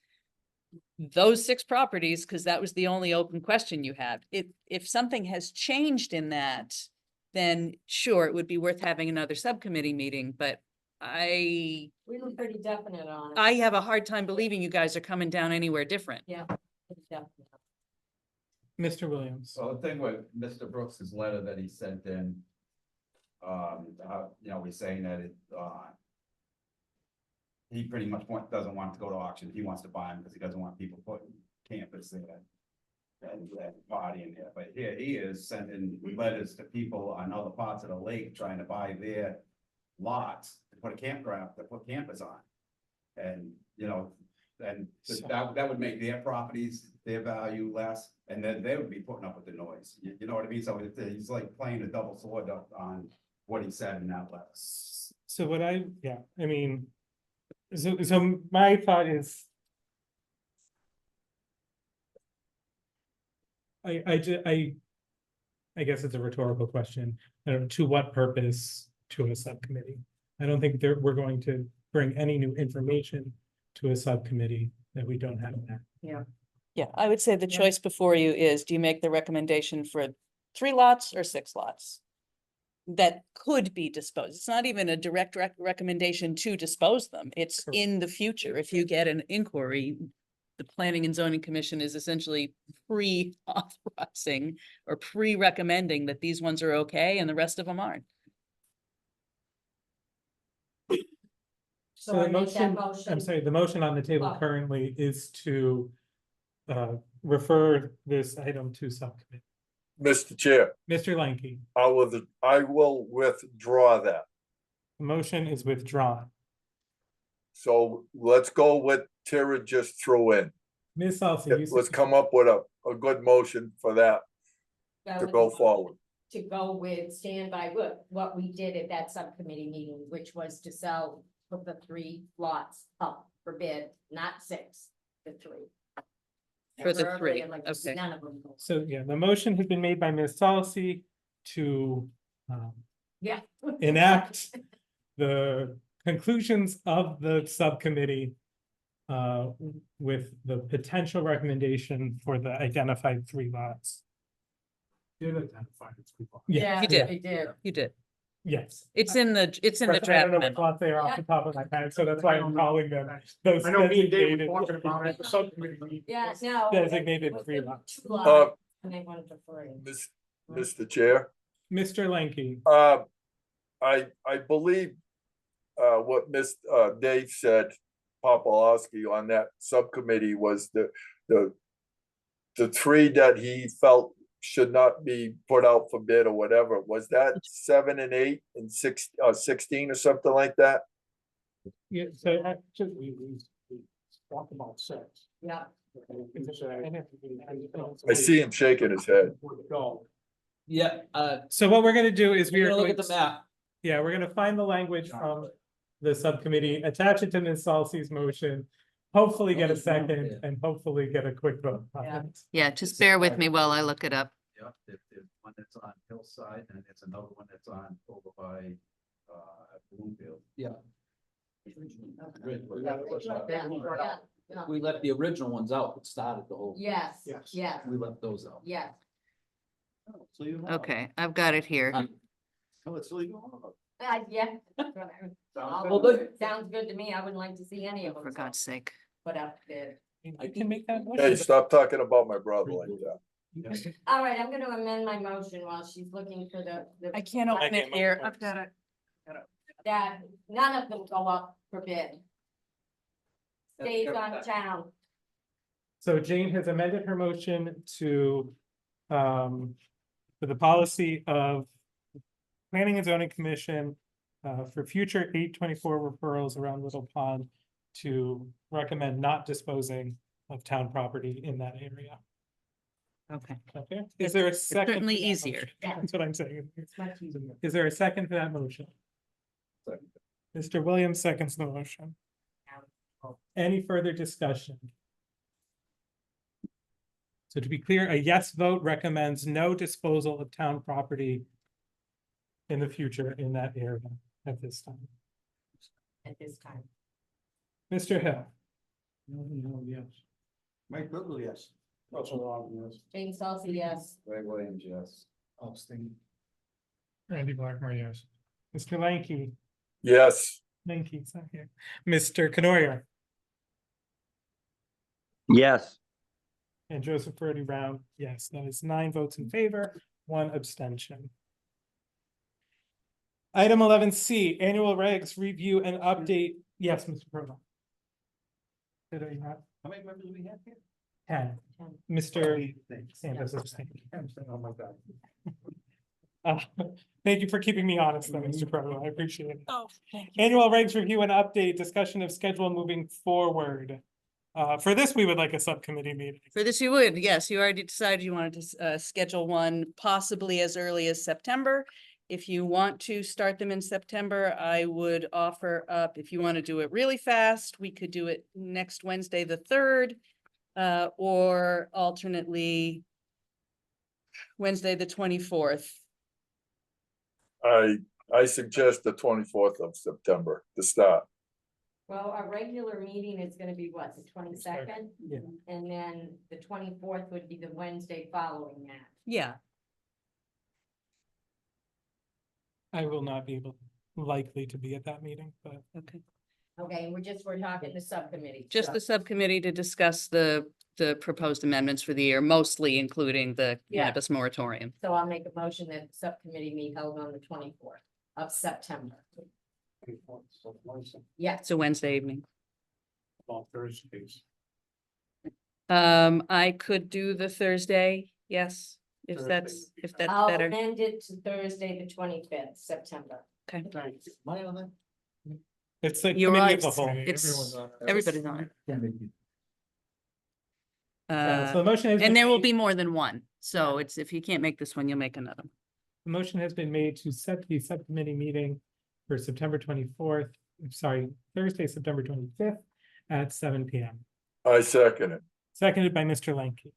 Speaker 6: those 6 properties because that was the only open question you had. If something has changed in that, then sure, it would be worth having another subcommittee meeting, but
Speaker 5: We were pretty definite on it.
Speaker 6: I have a hard time believing you guys are coming down anywhere different.
Speaker 5: Yeah. Pretty definite.
Speaker 1: Mr. Williams.
Speaker 2: So the thing with Mr. Brooks's letter that he sent in, he's saying that he pretty much doesn't want to go to auction. He wants to buy them because he doesn't want people putting campers there and partying there. But here he is sending letters to people on other parts of the lake trying to buy their lots to put a campground, to put campers on. And, that would make their properties, their value less, and then they would be putting up with the noise. You know what I mean? So he's like playing a double sword up on what he said in that letter.
Speaker 1: So so my thought is, I guess it's a rhetorical question. I don't know, to what purpose to a subcommittee? I don't think we're going to bring any new information to a subcommittee that we don't have now.
Speaker 6: Yeah, I would say the choice before you is, do you make the recommendation for 3 lots or 6 lots? That could be disposed. It's not even a direct recommendation to dispose them. It's in the future. If you get an inquiry, the Planning and Zoning Commission is essentially pre-authorizing or pre-recommending that these ones are okay and the rest of them aren't.
Speaker 1: So
Speaker 5: I
Speaker 1: the
Speaker 5: make that
Speaker 1: motion, I'm
Speaker 5: motion.
Speaker 1: sorry, the motion on the table
Speaker 5: Oh.
Speaker 1: currently is to refer this item to subcommittee.
Speaker 9: Mr. Chair,
Speaker 1: Mr. Lanky,
Speaker 9: I will withdraw that.
Speaker 1: the motion is withdrawn.
Speaker 9: So let's go with Tara just threw in.
Speaker 1: Ms. Salsi, you
Speaker 9: Let's
Speaker 1: said,
Speaker 9: come up with a good motion for that to go forward.
Speaker 5: To go with, stand by what we did at that subcommittee meeting, which was to sell, put the 3 lots up for bid, not 6, the 3.
Speaker 6: For the
Speaker 5: Temporarily,
Speaker 6: 3,
Speaker 5: and like,
Speaker 6: okay.
Speaker 5: none of them. go.
Speaker 1: so yeah, the motion has been made by Ms. Salsi to
Speaker 5: Yeah.
Speaker 1: enact the conclusions of the subcommittee with the potential recommendation for the identified 3 lots.
Speaker 13: Did identify the 3 lots.
Speaker 5: Yeah,
Speaker 6: You did.
Speaker 5: they did.
Speaker 6: You did.
Speaker 1: Yes.
Speaker 6: It's in the
Speaker 1: I don't
Speaker 6: draft
Speaker 1: know which
Speaker 6: memo.
Speaker 1: lots they are off the top of my head, so that's why I'm calling them those
Speaker 3: I know me and Dave
Speaker 1: designated.
Speaker 3: were talking about it at the subcommittee meeting.
Speaker 5: Yeah, no.
Speaker 1: Designated
Speaker 5: it was
Speaker 1: 3
Speaker 5: the
Speaker 1: lots.
Speaker 5: 2 lots, and they wanted to 3.
Speaker 9: Mr. Chair,
Speaker 1: Mr. Lanky,
Speaker 9: I believe what Dave said, Popolowski on that subcommittee was the 3 that he felt should not be put out for bid or whatever. Was that 7 and 8 and 16 or something like that?
Speaker 1: yeah, so
Speaker 3: We talked about 6.
Speaker 5: Yeah.
Speaker 9: I see him shaking his head.
Speaker 14: Yeah,
Speaker 1: so what we're gonna do is
Speaker 14: we're
Speaker 1: we're
Speaker 14: gonna look
Speaker 1: going
Speaker 14: at the map.
Speaker 1: Yeah, we're gonna find the language from the subcommittee, attach it to Ms. Salsi's motion, hopefully get a second, and hopefully get a quick vote. on
Speaker 5: Yeah.
Speaker 1: it.
Speaker 6: Yeah, just bear with me while I look it up.
Speaker 13: Yeah, there's one that's on Hillside and it's another one that's on over by Bloomfield.
Speaker 14: Yeah,
Speaker 5: Yeah.
Speaker 14: we left the original ones out, that started the whole.
Speaker 5: Yes,
Speaker 3: Yes.
Speaker 5: yes,
Speaker 14: We left those out.
Speaker 5: yes.
Speaker 13: So you know.
Speaker 6: Okay, I've got it here.
Speaker 13: Oh, it's legal.
Speaker 5: Yeah.
Speaker 13: Sounds
Speaker 14: good.
Speaker 5: Sounds good to me. I wouldn't like to see any of them.
Speaker 6: For God's sake.
Speaker 5: Put up bid.
Speaker 1: You can make that
Speaker 9: Hey,
Speaker 1: motion.
Speaker 9: stop talking about my brother like that.
Speaker 5: All right, I'm gonna amend my motion while she's looking for the.
Speaker 6: I can't open
Speaker 1: can't
Speaker 6: it
Speaker 1: look
Speaker 6: here.
Speaker 1: at
Speaker 6: I've got it.
Speaker 5: That none of them go up for bid. Stays on town.
Speaker 1: So Jane has amended her motion to, for the policy of Planning and Zoning Commission, for future 824 referrals around Little Pond to recommend not disposing of town property in that area.
Speaker 6: Okay.
Speaker 1: Okay, is there a second? to
Speaker 6: certainly
Speaker 1: that
Speaker 6: easier.
Speaker 1: motion? That's what I'm saying.
Speaker 5: It's much easier.
Speaker 1: Is there a second to that motion? Mr. Williams seconds the motion. Any further discussion? So to be clear, a yes vote recommends no disposal of town property in the future in that area at this time.
Speaker 5: At this time.
Speaker 1: Mr. Hill,
Speaker 3: No, yes. Mike Boogle, yes. Also wrong, yes.
Speaker 5: Jane Salsi, yes.
Speaker 2: Ray Williams, yes.
Speaker 3: Abstain.
Speaker 16: Randy Blackmore, yes.
Speaker 1: Mr. Lanky,
Speaker 9: Yes,
Speaker 1: Lanky's not here. Mr. Canoyer,
Speaker 10: Yes.
Speaker 1: and Joseph Brody Brown, yes, that is 9 votes in favor, 1 abstention. Item 11C, annual regs review and update. Yes, Mr. Provo. Did I not?
Speaker 13: How many members do we have here?
Speaker 1: 10. Mr. Santos abstained.
Speaker 3: Oh, my God.
Speaker 1: Thank you for keeping me honest, though, Mr. Provo. I appreciate it.
Speaker 6: Oh, thank you.
Speaker 1: Annual regs review and update, discussion of schedule moving forward. For this, we would like a subcommittee meeting.
Speaker 6: For this, you would, yes, you already decided you wanted to schedule one possibly as early as September. If you want to start them in September, I would offer up, if you want to do it really fast, we could do it next Wednesday, the 3rd, or alternately Wednesday, the 24th.
Speaker 9: I suggest the 24th of September to start.
Speaker 5: Well, our regular meeting is gonna be what, the 22nd?
Speaker 1: Yeah.
Speaker 5: And then the 24th would be the Wednesday following that.
Speaker 6: Yeah,
Speaker 1: I will not be likely to be at that meeting, but
Speaker 6: okay.
Speaker 5: Okay, and we're talking the subcommittee.
Speaker 6: Just
Speaker 5: so-
Speaker 6: the subcommittee to discuss the proposed amendments for the year, mostly including the
Speaker 5: Yeah.
Speaker 6: cannabis moratorium.
Speaker 5: So I'll make a motion that the subcommittee meet held on the 24th of September. Yeah,
Speaker 6: It's a Wednesday evening.
Speaker 11: All Thursdays.
Speaker 6: I could do the Thursday, yes, if
Speaker 11: Thursday
Speaker 6: that's,
Speaker 11: would be
Speaker 6: if that's
Speaker 5: I'll
Speaker 6: better.
Speaker 5: amend it to Thursday, the 25th, September.
Speaker 6: Okay.
Speaker 17: Am I on that?
Speaker 1: It's the
Speaker 6: You're
Speaker 1: committee
Speaker 6: right.
Speaker 1: of the whole.
Speaker 11: Everyone's on it.
Speaker 6: Everybody's on it.
Speaker 1: So the motion has been
Speaker 6: And there will
Speaker 1: made-
Speaker 6: be more than one. So it's, if you can't make this one, you'll make another.
Speaker 1: The motion has been made to set the subcommittee meeting for September 24th, Thursday, September 25th at 7 PM.
Speaker 9: I second it.
Speaker 1: Seconded by Mr. Lanky.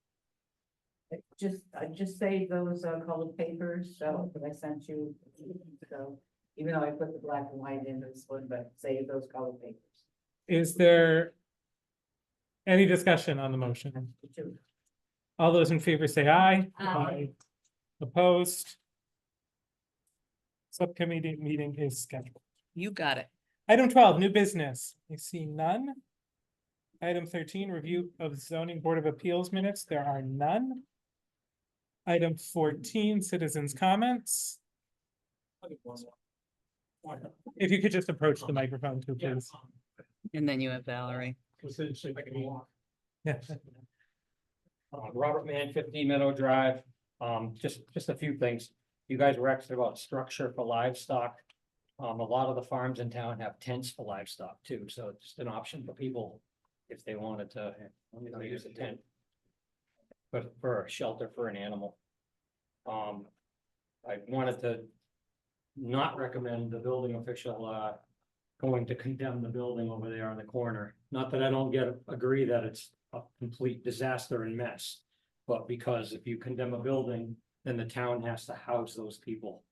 Speaker 4: I just saved those colored papers, so that I sent you. So even though I put the black and white in this one, but save those colored papers.
Speaker 1: Is there any discussion on the motion? All those in favor say aye.
Speaker 5: Aye.
Speaker 1: Opposed? Subcommittee meeting is scheduled.
Speaker 6: You got it.
Speaker 1: Item 12, new business. I see none. Item 13, review of zoning board of appeals minutes. There are none. Item 14, citizens' comments. If you could just approach the microphone too, please.
Speaker 6: And then you have Valerie.
Speaker 1: Yeah.
Speaker 11: Robert Mann, 15 Meadow Drive. Just a few things. You guys were asking about structure for livestock. A lot of the farms in town have tents for livestock too, so it's just an option for people if they wanted to, use a tent. But for a shelter for an animal. I wanted to not recommend the building official, going to condemn the building over there on the corner. Not that I don't agree that it's a complete disaster and mess. But because if you condemn a building, then the town has to house those people.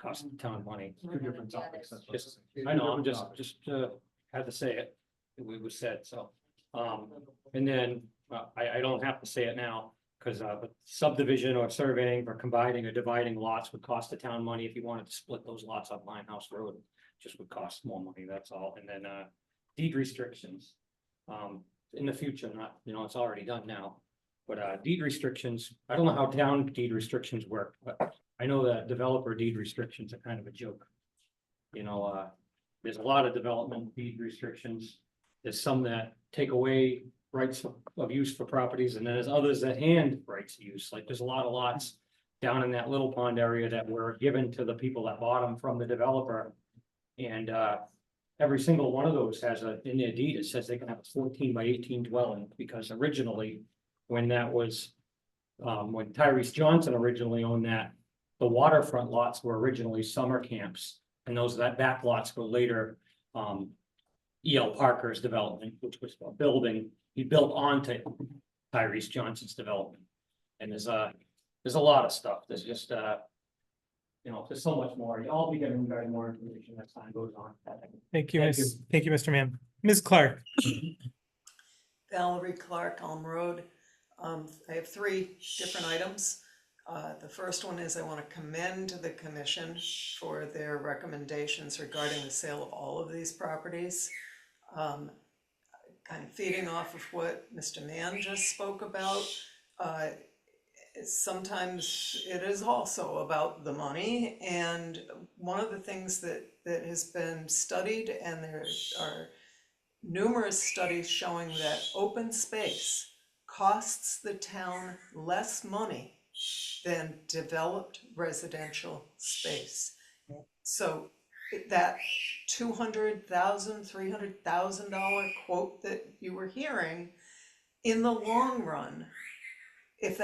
Speaker 11: Cost the town money.
Speaker 13: Two different topics. that's what
Speaker 11: Just,
Speaker 13: I'm saying.
Speaker 11: I know, I'm just had to say it. It was said, so. And then, I don't have to say it now, because, subdivision or surveying or combining or dividing lots would cost the town money. If you wanted to split those lots up Limehouse Road, just would cost more money, that's all. And then, deed restrictions. In the future, not, it's already done now. But, deed restrictions, I don't know how town deed restrictions work, but I know that developer deed restrictions are kind of a joke. There's a lot of development deed restrictions. There's some that take away rights of use for properties, and then there's others that hand rights of use. Like there's a lot of lots down in that Little Pond area that were given to the people that bought them from the developer. And every single one of those has in their deed, it says they can have a 14 by 18 dwelling, because originally, when that was, when Tyrese Johnson originally owned that, the waterfront lots were originally summer camps, and that back lots were later, E.L. Parker's development, which was a building he built onto Tyrese Johnson's development. And there's a lot of stuff. There's just, there's so much more. I'll be getting very more information as time goes on.
Speaker 1: Thank you,
Speaker 11: Thank
Speaker 1: thank you, Mr. Mann. Ms. Clark.
Speaker 7: Valerie Clark, Elm Road. I have 3 different items. The first one is I want to commend the commission for their recommendations regarding the sale of all of these properties. Kind of feeding off of what Mr. Mann just spoke about. Sometimes it is also about the money, and one of the things that has been studied, and there are numerous studies showing that open space costs the town less money than developed residential space. So that $200,000, $300,000 quote that you were hearing, in the long run, if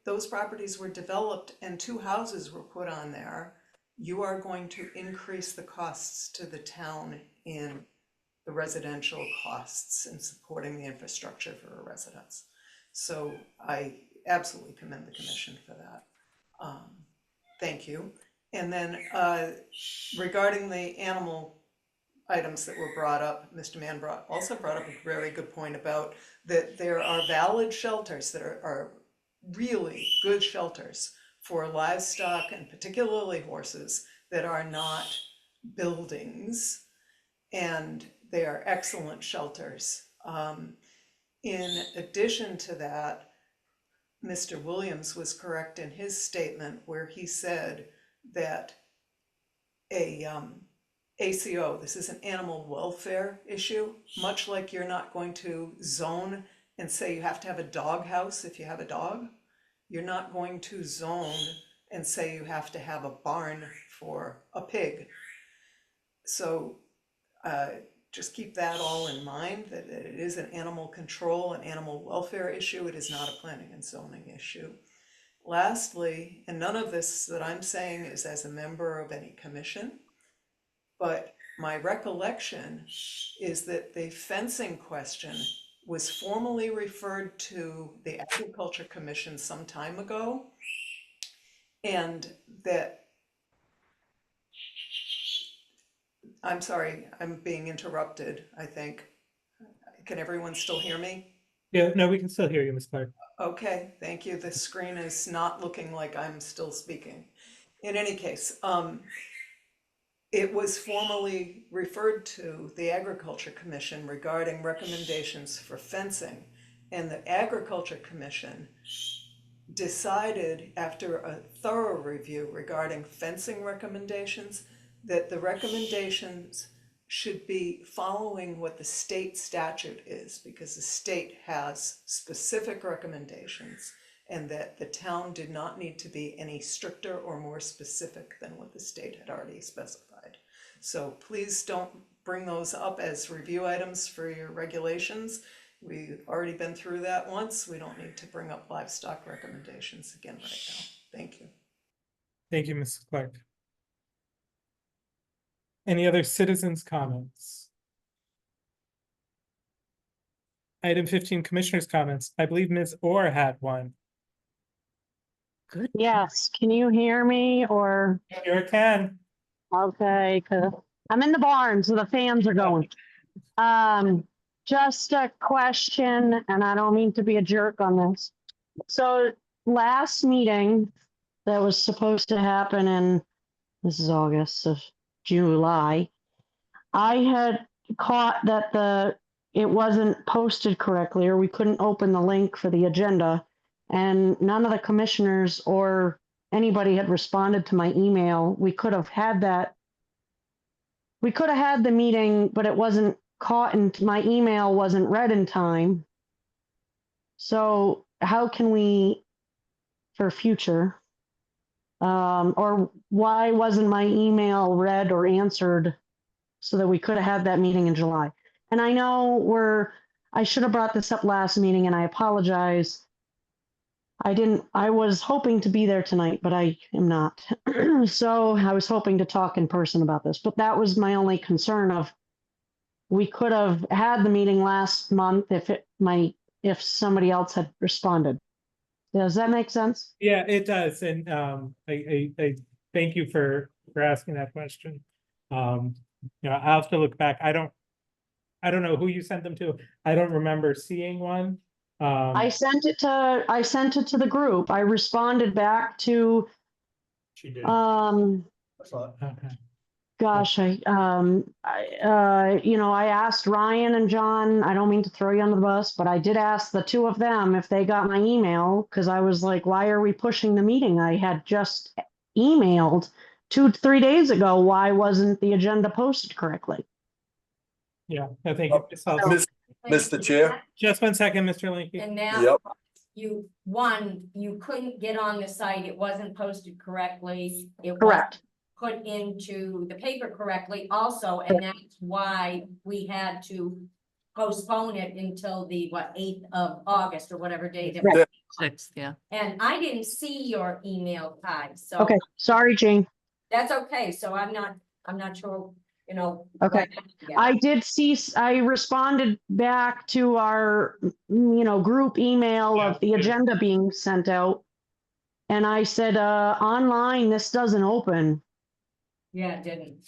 Speaker 7: those properties were developed and 2 houses were put on there, you are going to increase the costs to the town in the residential costs and supporting the infrastructure for residents. So I absolutely commend the commission for that. Thank you. And then regarding the animal items that were brought up, Mr. Mann also brought up a very good point about that there are valid shelters that are really good shelters for livestock and particularly horses that are not buildings. And They are excellent shelters. In addition to that, Mr. Williams was correct in his statement where he said that a ACO, this is an animal welfare issue, much like you're not going to zone and say you have to have a dog house if you have a dog. You're not going to zone and say you have to have a barn for a pig. So just keep that all in mind, that it is an animal control and animal welfare issue. It is not a planning and zoning issue. Lastly, and none of this that I'm saying is as a member of any commission, but my recollection is that the fencing question was formally referred to the Agriculture Commission some time ago, and that, I'm sorry, I'm being interrupted, I think. Can everyone still hear me?
Speaker 1: Yeah, no, we can still hear you, Ms. Clark.
Speaker 7: Okay, thank you. The screen is not looking like I'm still speaking. In any case, it was formally referred to the Agriculture Commission regarding recommendations for fencing. And the Agriculture Commission decided after a thorough review regarding fencing recommendations that the recommendations should be following what the state statute is, because the state has specific recommendations and that the town did not need to be any stricter or more specific than what the state had already specified. So please don't bring those up as review items for your regulations. We've already been through that once. We don't need to bring up livestock recommendations again right now. Thank you.
Speaker 1: Thank you, Ms. Clark. Any other citizens' comments? Item 15, commissioners' comments. I believe Ms. Orr had one.
Speaker 6: Good.
Speaker 12: Yes, can you hear me or?
Speaker 1: Sure can.
Speaker 12: Okay, 'cause I'm in the barn, so the fans are going. Just a question, and I don't mean to be a jerk on this. So last meeting that was supposed to happen in, this is August, so July, I had caught that it wasn't posted correctly, or we couldn't open the link for the agenda, and none of the commissioners or anybody had responded to my email. We could have had the meeting, but it wasn't caught and my email wasn't read in time. So how can we, for future, or why wasn't my email read or answered so that we could have had that meeting in July? And I know I should have brought this up last meeting and I apologize. I was hoping to be there tonight, but I am not. So I was hoping to talk in person about this, but that was my only concern of, we could have had the meeting last month if somebody else had responded. Does that make sense?
Speaker 1: Yeah, it does. And I thank you for asking that question. I'll have to look back. I don't know who you sent them to. I don't remember seeing one.
Speaker 12: I sent it to the group. I responded back to,
Speaker 1: She did.
Speaker 12: gosh,
Speaker 1: Okay.
Speaker 12: I asked Ryan and John, I don't mean to throw you under the bus, but I did ask the two of them if they got my email, because I was like, why are we pushing the meeting? I had just emailed 2-3 days ago. Why wasn't the agenda posted correctly?
Speaker 1: Yeah, I think
Speaker 9: Mr. Chair?
Speaker 1: just 1 second, Mr. Linky.
Speaker 5: And now
Speaker 9: Yep.
Speaker 5: you couldn't get on the site. It wasn't posted correctly. It wasn't
Speaker 12: Correct.
Speaker 5: put into the paper correctly also, and that's why we had to postpone it until the 8th of August or whatever day that.
Speaker 12: Right.
Speaker 6: 6th, yeah.
Speaker 5: And I didn't see your email, Ty, so.
Speaker 12: Okay, sorry, Jane.
Speaker 5: That's okay, so I'm not sure,
Speaker 12: Okay. I did see, I responded back to our, group email of the agenda being sent out. And I said, online, this doesn't open.
Speaker 5: Yeah, it didn't.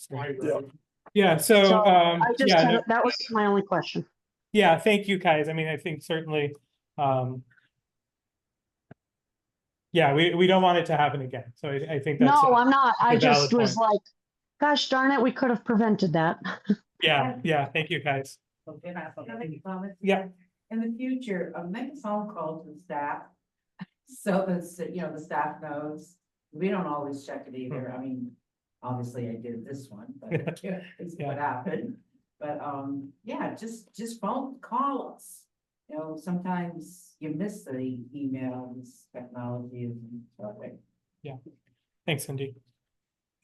Speaker 1: Yeah, so
Speaker 12: I just,
Speaker 1: yeah,
Speaker 12: that was my only question.
Speaker 1: yeah, thank you guys. I mean, I think certainly yeah, we don't want it to happen again. So I think that's
Speaker 12: No, I'm not. I
Speaker 1: a valid
Speaker 12: just was
Speaker 1: point.
Speaker 12: like, gosh darn it, we could have prevented that.
Speaker 1: Yeah, thank you, guys.
Speaker 4: Can I make a comment?
Speaker 1: Yeah.
Speaker 4: In the future, make a phone call to the staff. So that, the staff knows, we don't always check it either, I mean, obviously I did this one, but it's what happened. But, yeah, just call us. Sometimes you miss the emails, technology and stuff like.
Speaker 1: Thanks, Cindy.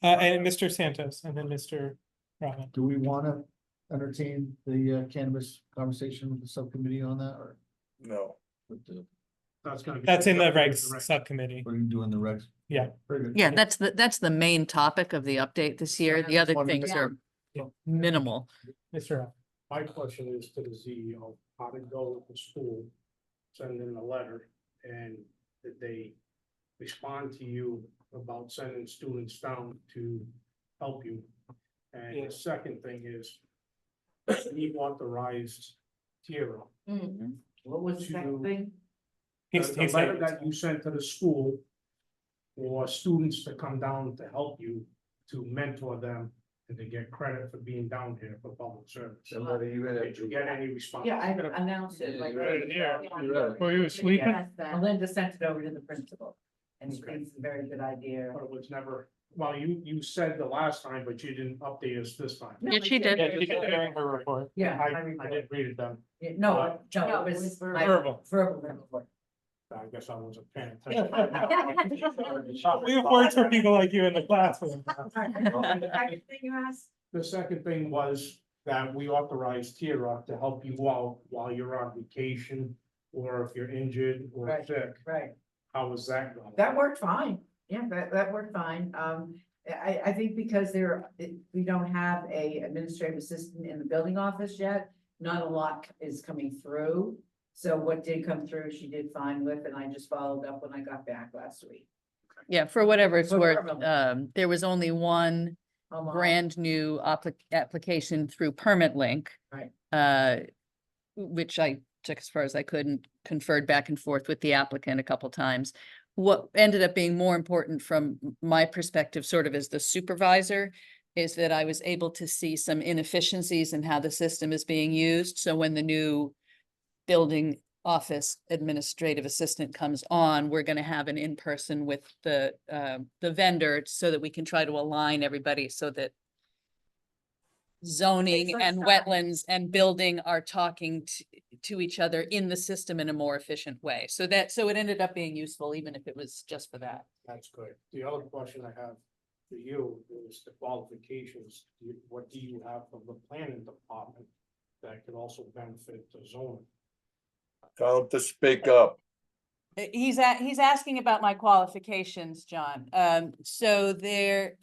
Speaker 1: And Mr. Santos, and then Mr. Robin.
Speaker 13: Do we want to entertain the cannabis conversation with the subcommittee on that, or?
Speaker 9: No.
Speaker 13: with the-
Speaker 1: That's in the regs subcommittee.
Speaker 13: What are you doing the regs?
Speaker 1: Yeah.
Speaker 13: Very good.
Speaker 6: Yeah, that's the main topic of the update this year. The other things are minimal.
Speaker 1: Mr. Robin.
Speaker 18: My question is to the CEO, how to go with the school, send in a letter, and did they respond to you about sending students down to help you? And the second thing is, we authorized Tierra.
Speaker 4: What was the second thing?
Speaker 18: The letter that you sent to the school for students to come down to help you, to mentor them, and to get credit for being down here for public service. Did you get any response?
Speaker 4: Yeah, I announced it like.
Speaker 1: Were you sleeping?
Speaker 4: Melinda sent it over to the principal, and she thinks it's a very good idea.
Speaker 18: But it was never, well, you said the last time, but you didn't update us this time.
Speaker 6: Yeah, she did.
Speaker 1: Yeah, she did during her report.
Speaker 4: Yeah.
Speaker 18: I didn't read it then.
Speaker 4: No, it was
Speaker 1: Verbal.
Speaker 4: verbal report.
Speaker 18: I guess I wasn't paying attention.
Speaker 1: We have words for people like you in the classroom.
Speaker 4: The second thing you asked?
Speaker 18: The second thing was that we authorized Tierra to help you out while you're on vacation, or if you're injured or
Speaker 4: Right.
Speaker 18: sick.
Speaker 4: Right.
Speaker 18: How was that going?
Speaker 4: That worked fine. Yeah, that worked fine. I think because we don't have a administrative assistant in the building office yet, not a lot is coming through. So what did come through, she did fine with, and I just followed up when I got back last week.
Speaker 6: Yeah, for whatever it's
Speaker 4: For
Speaker 6: worth,
Speaker 4: whatever.
Speaker 6: there was only one brand new application through Permit Link.
Speaker 4: Right.
Speaker 6: Which I took as far as I could and conferred back and forth with the applicant a couple times. What ended up being more important from my perspective, sort of as the supervisor, is that I was able to see some inefficiencies in how the system is being used. So when the new building office administrative assistant comes on, we're going to have an in-person with the vendor so that we can try to align everybody so that zoning and wetlands and building are talking to each other in the system in a more efficient way. So it ended up being useful, even if it was just for that.
Speaker 18: That's good. The other question I have for you is the qualifications. What do you have from the planning department that could also benefit the zoning?
Speaker 9: Tell him to speak up.
Speaker 6: He's asking about my qualifications, John. So there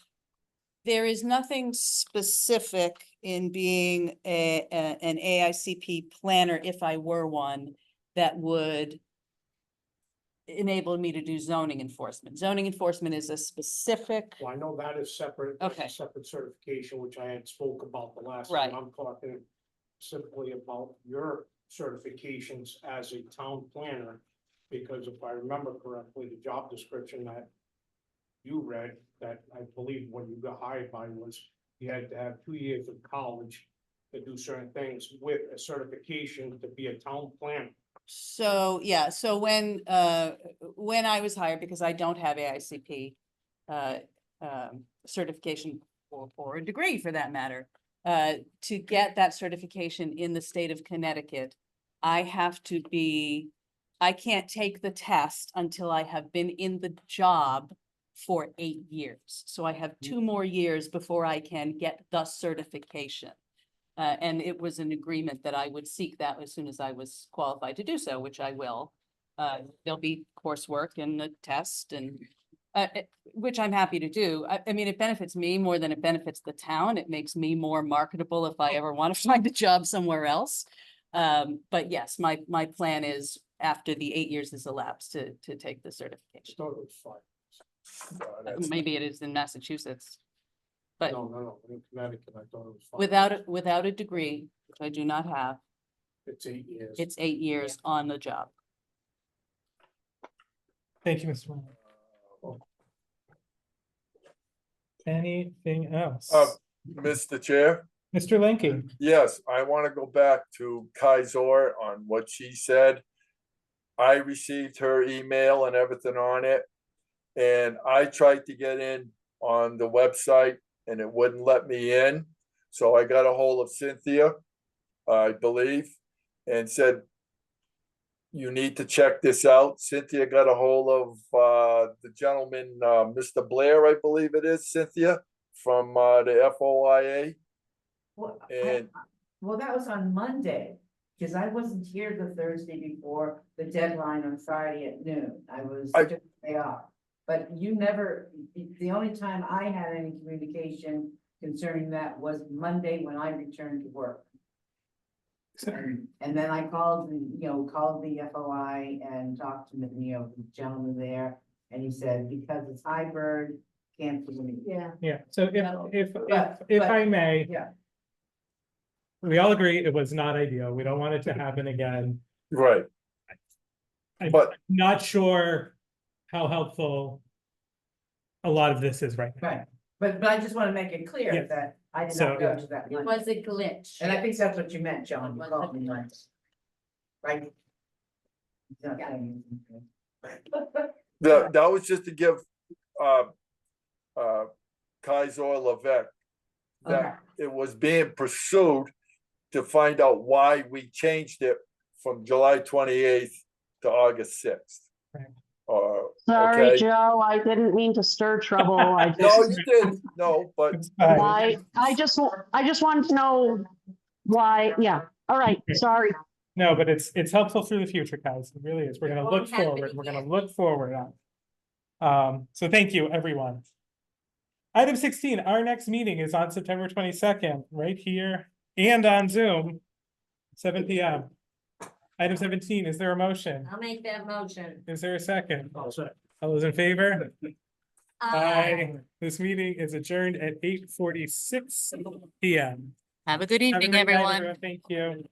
Speaker 6: is nothing specific in being an AICP planner, if I were one, that would enable me to do zoning enforcement. Zoning enforcement is a specific.
Speaker 18: Well, I know that is separate. That's a
Speaker 6: Okay.
Speaker 18: Separate certification, which I had spoke about the last
Speaker 6: Right.
Speaker 18: time. I'm talking simply about your certifications as a town planner. Because if I remember correctly, the job description that you read, that I believe when you got hired by was, you had to have 2 years of college to do certain things with a certification to be a town planner.
Speaker 6: So, yeah, so when I was hired, because I don't have AICP certification or a degree for that matter, to get that certification in the state of Connecticut, I can't take the test until I have been in the job for 8 years. So I have 2 more years before I can get the certification. And it was an agreement that I would seek that as soon as I was qualified to do so, which I will. There'll be coursework and a test and which I'm happy to do. I mean, it benefits me more than it benefits the town. It makes me more marketable if I ever want to find a job somewhere else. But yes, my plan is after the 8 years has elapsed to take the certification. Maybe it is in Massachusetts. But
Speaker 18: No, in Connecticut, I thought it was 5.
Speaker 6: without a degree, which I do not have,
Speaker 18: It's 8 years.
Speaker 6: it's 8 years on the job.
Speaker 1: Thank you, Mr. Ryan. Anything else?
Speaker 9: Mr. Chair,
Speaker 1: Mr. Lincoln.
Speaker 9: Yes, I want to go back to Kaiser on what she said. I received her email and everything on it. And I tried to get in on the website and it wouldn't let me in. So I got a hold of Cynthia, I believe, and said, you need to check this out. Cynthia got a hold of the gentleman, Mr. Blair, I believe it is, Cynthia, from the FOIA.
Speaker 4: Well,
Speaker 9: And
Speaker 4: well, that was on Monday, because I wasn't here the Thursday before the deadline on Friday at noon. I was just way off. But you never, the only time I had any communication concerning that was Monday when I returned to work. And then I called, called the FOI and talked to the, the gentleman there, and he said, because it's hybrid, cancel the meeting.
Speaker 5: Yeah.
Speaker 1: Yeah, so
Speaker 4: No,
Speaker 1: if
Speaker 4: but-
Speaker 1: I may,
Speaker 4: Yeah,
Speaker 1: we all agree it was not ideal. We don't want it to happen again.
Speaker 9: right,
Speaker 1: I'm
Speaker 9: but
Speaker 1: not sure how helpful a lot of this is right now.
Speaker 4: right. But I just want to make it clear
Speaker 1: Yes.
Speaker 4: that I did
Speaker 1: So-
Speaker 4: not go to that
Speaker 5: It
Speaker 4: Monday.
Speaker 5: was a glitch.
Speaker 4: And I think that's what you meant, John, you
Speaker 5: Was
Speaker 4: called
Speaker 5: it?
Speaker 4: me once. Right? Not
Speaker 5: Yeah.
Speaker 4: saying anything.
Speaker 9: that was just to give Kaiser Levesque
Speaker 4: Okay.
Speaker 9: that it was being pursued to find out why we changed it from July 28th to August 6th.
Speaker 1: Right.
Speaker 12: Sorry,
Speaker 9: Okay.
Speaker 12: Joe, I didn't mean to stir trouble. I
Speaker 9: No,
Speaker 12: just,
Speaker 9: you didn't, no, but
Speaker 1: It's fine.
Speaker 12: I just wanted to know why, yeah, all right, sorry.
Speaker 1: No, but it's helpful for the future, guys. It really is. We're gonna
Speaker 5: Won't
Speaker 1: look
Speaker 5: happen
Speaker 1: forward. We're gonna
Speaker 5: again.
Speaker 1: look forward on. So thank you, everyone. Item 16, our next meeting is on September 22nd, right here and on Zoom, 7 PM. Item 17, is there a motion?
Speaker 5: I'll make that motion.
Speaker 1: Is there a second?
Speaker 18: I'll say.
Speaker 1: All those in favor?
Speaker 5: Aye.
Speaker 1: This meeting is adjourned at 8:46 PM.
Speaker 6: Have a good
Speaker 1: Have a
Speaker 6: evening,
Speaker 1: great night,
Speaker 6: everyone.
Speaker 1: Thank you.